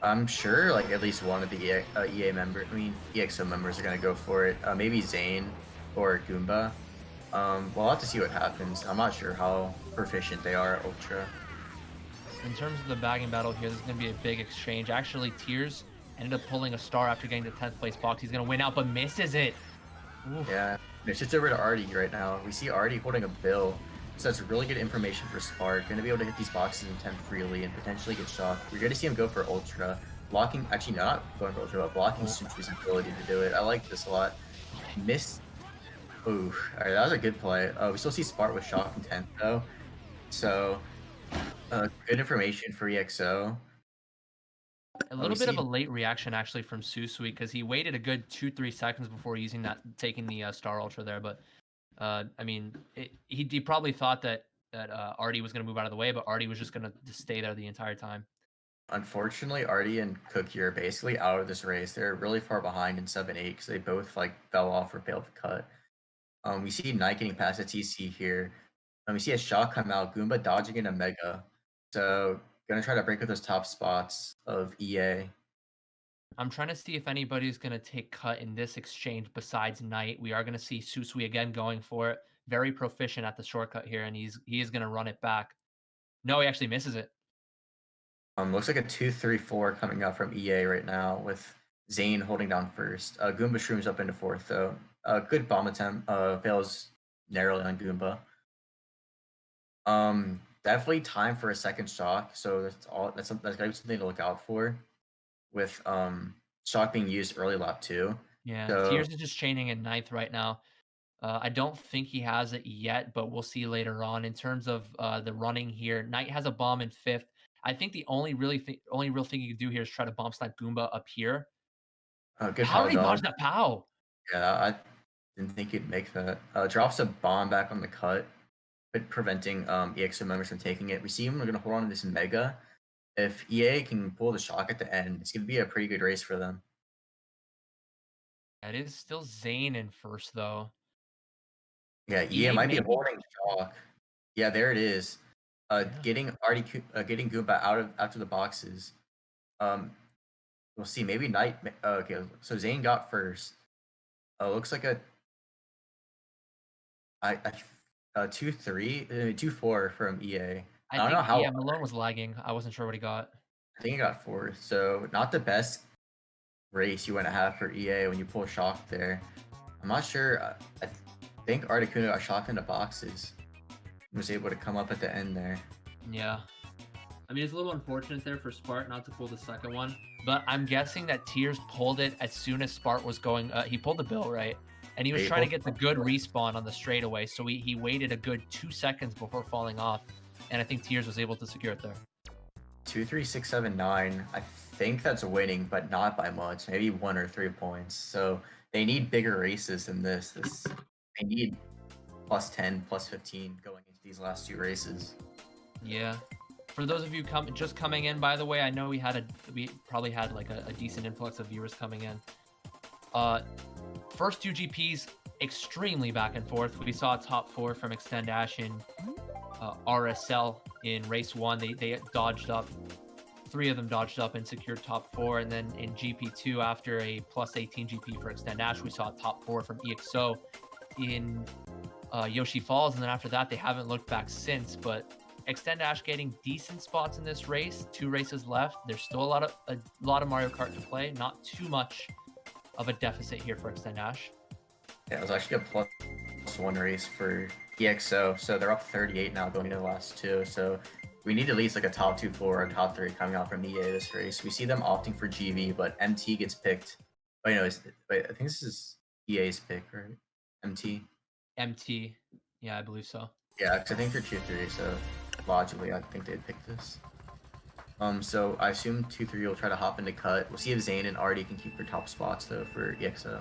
I'm sure like at least one of the EA members, EXO members are gonna go for it. Maybe Zane or Goomba. We'll have to see what happens. I'm not sure how proficient they are at Ultra. In terms of the bagging battle here, this is going to be a big exchange. Actually, Tears ended up pulling a star after getting the 10th place box. He's going to win out, but misses it. Oof. Yeah, it shifts over to Artie right now. We see Artie holding a bill, so that's really good information for Spark. Going to be able to hit these boxes in 10th freely and potentially get shocked. We're going to see him go for Ultra. Blocking, actually not going for Ultra, but blocking Sunsui's ability to do it. I like this a lot. Missed. Ooh, alright, that was a good play. We still see Spark with shock in 10th though. So, good information for EXO. A little bit of a late reaction actually from Susui because he waited a good 2-3 seconds before taking the Star Ultra there. But I mean, he probably thought that Artie was going to move out of the way, but Artie was just going to stay there the entire time. Unfortunately, Artie and Cookie are basically out of this race. They're really far behind in 7-8 because they both like fell off or failed to cut. We see Knight getting past a TC here. We see a shot come out, Goomba dodging in a Mega. So, gonna try to break up those top spots of EA. I'm trying to see if anybody's going to take cut in this exchange besides Knight. We are going to see Susui again going for it. Very proficient at the shortcut here, and he is going to run it back. No, he actually misses it. Looks like a 2-3-4 coming out from EA right now with Zane holding down first. Goomba shrooms up into fourth though. Good bomb attempt. Fails narrowly on Goomba. Definitely time for a second shock. So that's gotta be something to look out for. With shock being used early lap 2. Yeah, So, Tears is just chaining in 9th right now. I don't think he has it yet, but we'll see later on. In terms of the running here, Knight has a bomb in 5th. I think the only real thing you can do here is try to bomb snipe Goomba up here. good How did he dodge. dodge that POW? Yeah, I didn't think he'd make that. Drops a bomb back on the cut, but preventing EXO members from taking it. We see him. We're gonna hold on to this Mega. If EA can pull the shock at the end, it's gonna be a pretty good race for them. It is still Zane in first though. Yeah, EA might be holding shock. Yeah, there it is. Getting Goomba out of the boxes. We'll see. Maybe Knight. Okay, so Zane got first. Looks like a 2-3, 2-4 from EA. I don't know how. Yeah, Malone was lagging. I wasn't sure what he got. I think he got fourth. So not the best race you want to have for EA when you pull shock there. I'm not sure. I think Articuno got shocked into boxes. Was able to come up at the end there. Yeah. I mean, it's a little unfortunate there for Spart not to pull the second one, but I'm guessing that Tears pulled it as soon as Spart was going. He pulled the bill, right? And he was trying to get the good respawn on the straightaway, so he waited a good 2 seconds before falling off, and I think Tears was able to secure it there. 2, 3, 6, 7, 9. I think that's winning, but not by much. Maybe 1 or 3 points. So they need bigger races than this. They need +10, +15 going into these last 2 races. Yeah. For those of you just coming in, by the way, I know we probably had like a decent influx of viewers coming in. First 2 GPs, extremely back and forth. We saw a top 4 from Extend Dash in RSL in race 1. They dodged up. 3 of them dodged up and secured top 4. And then in GP2, after a +18 GP for Extend Dash, we saw a top 4 from EXO in Yoshi Falls. And then after that, they haven't looked back since. But Extend Dash getting decent spots in this race. 2 races left. There's still a lot of Mario Kart to play. Not too much of a deficit here for Extend Dash. Yeah, it was actually a +1 race for EXO, so they're up 38 now going into the last 2. So we need at least like a top 2 4 or top 3 coming out from EA this race. We see them opting for GV, but MT gets picked. Oh, wait, I think this is EA's pick, right? MT. MT. Yeah, I believe so. Yeah, because I think they're tier 3, so logically, I think they'd pick this. So I assume 2-3 will try to hop into cut. We'll see if Zane and Artie can keep their top spots though for EXO.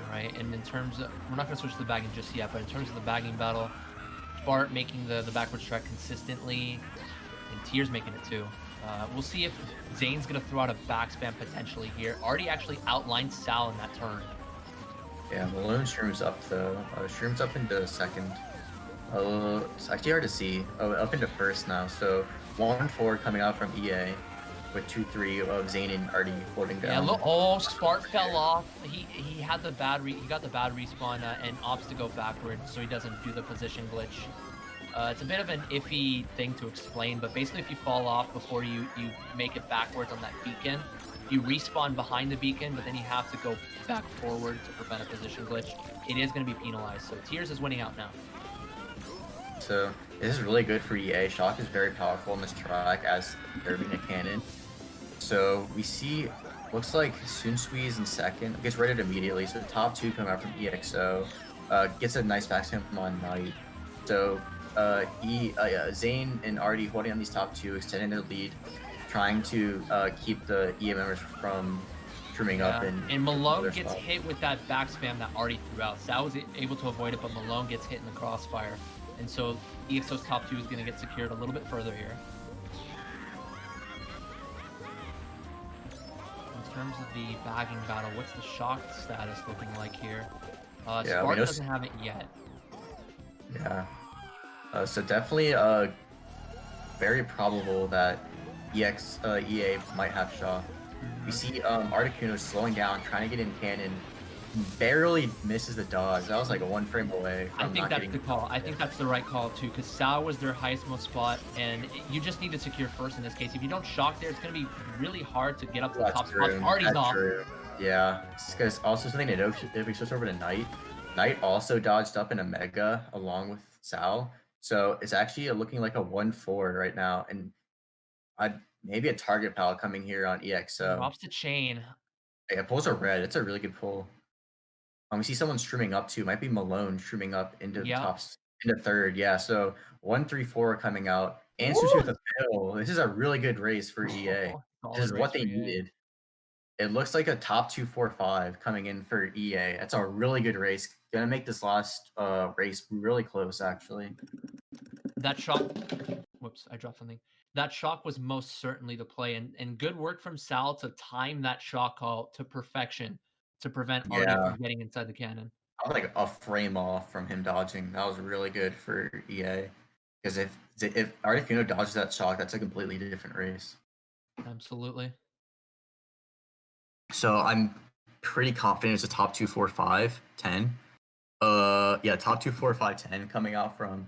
All right, and in terms of, we're not going to switch to the bagging just yet, but in terms of the bagging battle, Bart making the backwards track consistently, and Tears making it too. We'll see if Zane's going to throw out a back spam potentially here. Artie actually outlined Sal in that turn. Yeah, Malone shrooms up though. Shrooms up into second. It's actually hard to see. Oh, up into first now. So 1-4 coming out from EA with 2-3 of Zane and Artie holding down. Yeah, look, oh, Spark fell off. He had the bad he got the bad respawn and opts to go backwards, so he doesn't do the position glitch. It's a bit of an iffy thing to explain, but basically if you fall off before you make it backwards on that beacon, you respawn behind the beacon, but then you have to go back forward to prevent a position glitch. It is going to be penalized, so Tears is winning out now. So this is really good for EA. Shock is very powerful in this track as there being a cannon. So we see, looks like Sunswee's in second, gets rated immediately. So the top 2 coming out from EXO, gets a nice backspam from on Knight. So Zane and Artie holding on these top 2, extending their lead, trying to keep the EA members from trimming up. And Malone gets hit with that back spam that Artie threw out. Sal was able to avoid it, but Malone gets hit in the crossfire. And so EXO's top 2 is going to get secured a little bit further here. In terms of the bagging battle, what's the shock status looking like here? Spark doesn't have it yet. Yeah. So definitely very probable that EA might have shock. We see Articuno slowing down, trying to get in cannon, barely misses the dodge. That was like a 1 frame away from I think that's the call. I think that's the right call too, because Sal was their highest most spot, and you just need to secure first in this case. If you don't shock there, it's going to be really hard to get up to the top spot. Artie's off. Yeah, because also something to note, if we switch over to Knight, Knight also dodged up in a Mega along with Sal. So it's actually looking like a 1-4 right now, and maybe a target pal coming here on EXO. Drops the chain. Yeah, pulls a red. It's a really good pull. We see someone streaming up too. Might be Malone streaming up into the tops, into third. Yeah, so 1-3-4 coming out. Answers with a pill. This is a really good race for EA. This is what they needed. It looks like a top 2-4-5 coming in for EA. That's a really good race. Gonna make this last race really close, actually. That shock. Whoops, I dropped something. That shock was most certainly the play, and good work from Sal to time that shock call to perfection to prevent Artie from getting inside the cannon. I was like a frame off from him dodging. That was really good for EA. Because if Articuno dodges that shock, that's a completely different race. Absolutely. So I'm pretty confident it's a top 2-4-5-10. Yeah, top 2-4-5-10 coming out from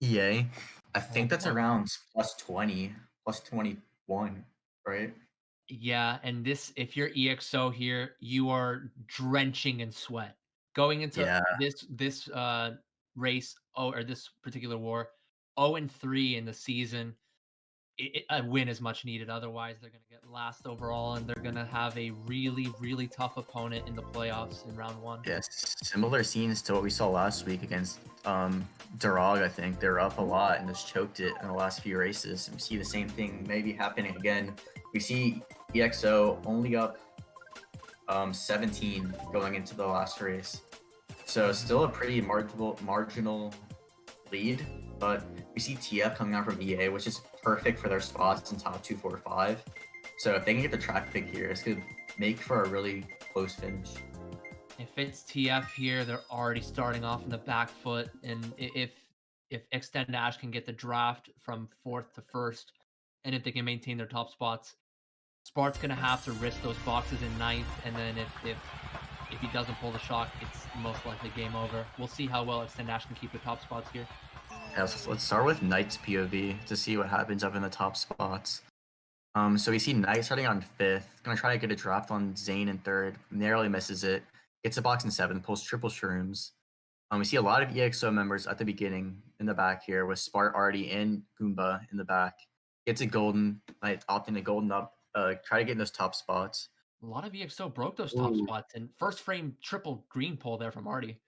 EA. I think that's around plus 20, plus 21, right? Yeah, and this, if you're EXO here, you are drenching in sweat going into this race, or this particular war. 0-3 in the season. A win is much needed. Otherwise, they're going to get last overall, and they're going to have a really, really tough opponent in the playoffs in round 1. Yes, similar scenes to what we saw last week against Durag. I think they're up a lot and just choked it in the last few races. We see the same thing maybe happening again. We see EXO only up 17 going into the last race. So still a pretty marginal lead, but we see TF coming out from EA, which is perfect for their spots in top 2-4-5. So if they can get the track pick here, this could make for a really close finish. If it's TF here, they're already starting off in the back foot, and if Extend Ash can get the draft from 4th to 1st, and if they can maintain their top spots, Spart's gonna have to risk those boxes in 9th, and then if he doesn't pull the shock, it's most likely game over. We'll see how well Extend Ash can keep the top spots here. Yeah, so let's start with Knight's POV to see what happens up in the top spots. So we see Knight starting on 5th, gonna try to get a draft on Zane in 3rd, narrowly misses it, gets a box in 7th, pulls triple shrooms. We see a lot of EXO members at the beginning in the back here with Spart already in Goomba in the back. Gets a golden, like opting to golden up, try to get in those top spots. A lot of EXO broke those top Ooh. spots, and first frame triple green pull there from Artie.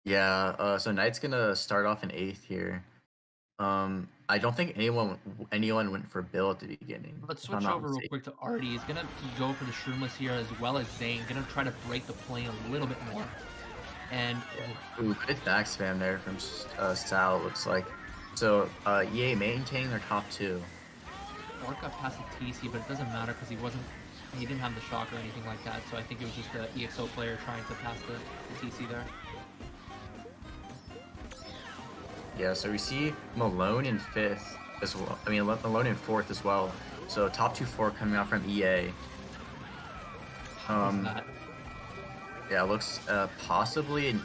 Yeah, so Knight's gonna start off in 8th here. I don't think anyone went for Bill at the beginning. Let's if I'm switch not over real mistaken. quick to Artie. He's gonna go for the Shroomless here as well as Zane. Gonna try to break the plane a little bit more. And Ooh, good back spam there from Sal, it looks like. So EA maintaining their top 2. Orca passed the TC, but it doesn't matter because he didn't have the shock or anything like that. So I think it was just the EXO player trying to pass the TC there. Yeah, so we see Malone in 5th as well. I mean, Malone in 4th as well. So top 2-4 coming out from EA. Yeah, it looks possibly an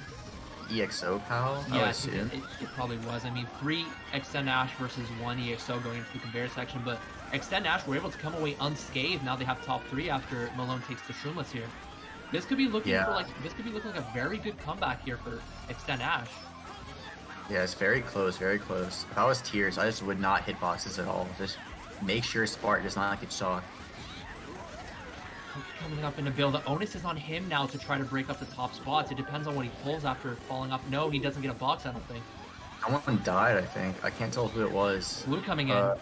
EXO pal, I would assume. It probably was. I mean, 3 Extend Ash versus 1 EXO going into the conveyor section, but Extend Ash were able to come away unscathed. Now they have top 3 after Malone takes the Shroomless here. This could be looking like a very good comeback here for Extend Ash. Yeah, it's very close, very close. If I was Tears, I just would not hit boxes at all. Just make sure Spart does not get shocked. Coming up in a build, the onus is on him now to try to break up the top spots. It depends on what he pulls after falling off. No, he doesn't get a box, I don't think. Someone died, I think. I can't tell who it was. Blue coming in. I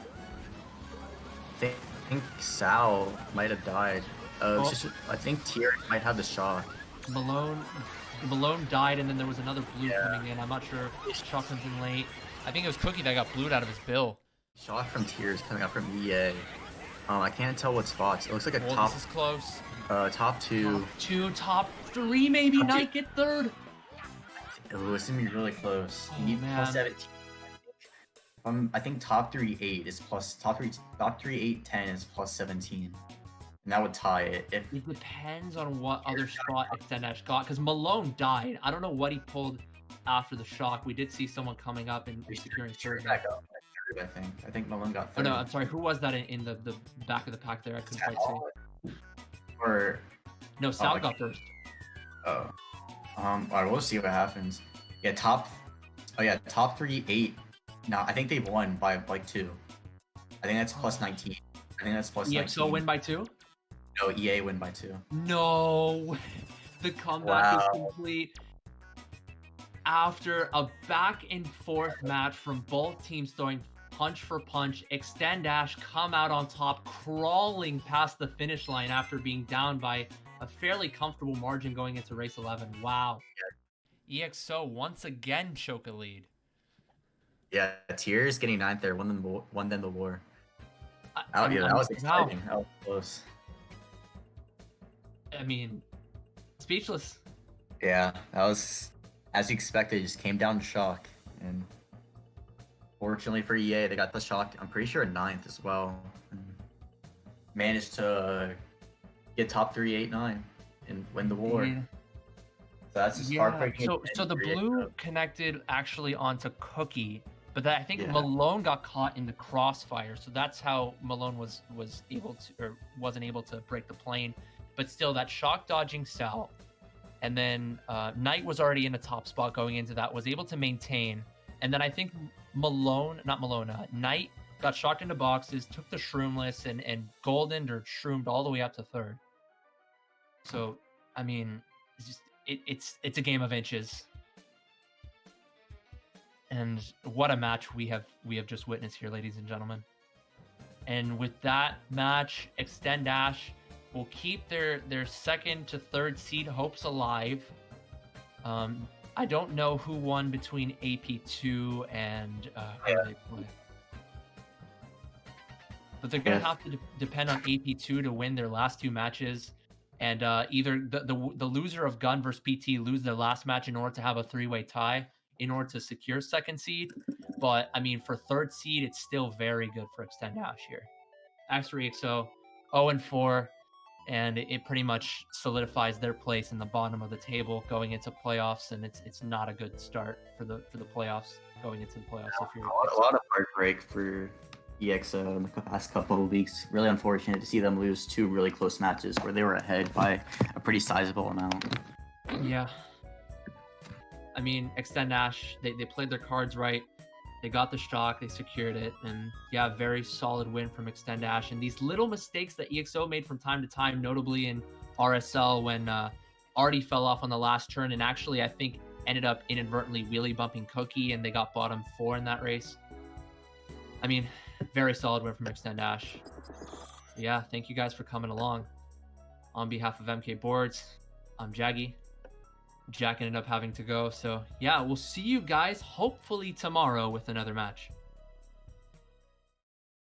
think Sal might have died. I think Tears might have the shock. Malone died, and then there was another blue coming in. I'm not sure if Shock comes in late. I think it was Cookie that got blued out of his bill. Shock from Tears coming out from EA. I can't tell what spots. It looks like a top. This is close. Top 2. Top 3 maybe. Knight get 3rd. Oh, it's gonna be really close. You need man. plus 17. I think top 3 8 is plus top 3 8 10 is plus 17. And that would tie it. It depends on what other spot Extend Ash got, because Malone died. I don't know what he pulled after the shock. We did see someone coming up and securing 3rd. Back up. I think Malone got 3rd. Oh no, I'm sorry. Who was that in the back of the pack there? I couldn't quite see. Or no, Sal got 1st. Oh. Alright, we'll see what happens. Yeah, top 3 8. No, I think they won by like 2. I think that's plus 19. I think that's plus 19. EXO win by 2? No, EA win by 2. No, the comeback is complete. After a back and forth match from both teams throwing punch for punch, Extend Ash come out on top, crawling past the finish line after being down by a fairly comfortable margin going into race 11. Wow. Yeah. EXO once again choke a lead. Yeah, Tears getting 9th there, won them the war. That was exciting. That was close. I mean, speechless. Yeah, that was, as you expected, just came down to shock. And fortunately for EA, they got the shock, I'm pretty sure, 9th as well. And managed to get top 3 8 9 and win the war. So that's just heartbreaking. So the blue connected actually onto Cookie, but I think Malone got caught in the crossfire. So that's how Malone wasn't able to break the plane. But still, that shock dodging Sal, and then Knight was already in the top spot going into that, was able to maintain, and then I think Knight got shocked into boxes, took the Shroomless, and goldened or shroomed all the way up to 3rd. So, I mean, it's a game of inches, and what a match we have just witnessed here, ladies and gentlemen. And with that match, Extend Ash will keep their 2nd to 3rd seed hopes alive. I don't know who won between AP2 and who they play. But they're going to have to depend on AP2 to win their last 2 matches. And either the loser of Gun versus PT lose their last match in order to have a 3-way tie in order to secure 2nd seed. But, I mean, for 3rd seed, it's still very good for Extend Ash here. X3XO, 0-4. And it pretty much solidifies their place in the bottom of the table going into playoffs, and it's not a good start for the playoffs going into the playoffs. If you're a lot of heartbreak for EXO in the past couple of weeks. Really unfortunate to see them lose 2 really close matches where they were ahead by a pretty sizable amount. Yeah. I mean, Extend Ash, they played their cards right. They got the stock, they secured it, and yeah, very solid win from Extend Ash. And these little mistakes that EXO made from time to time, notably in RSL when Artie fell off on the last turn, and actually I think ended up inadvertently wheelie bumping Cookie, and they got bottom 4 in that race. I mean, very solid win from Extend Ash. Yeah, thank you guys for coming along. On behalf of MK Boards, I'm Jaggy. Jack ended up having to go, so yeah, we'll see you guys hopefully tomorrow with another match.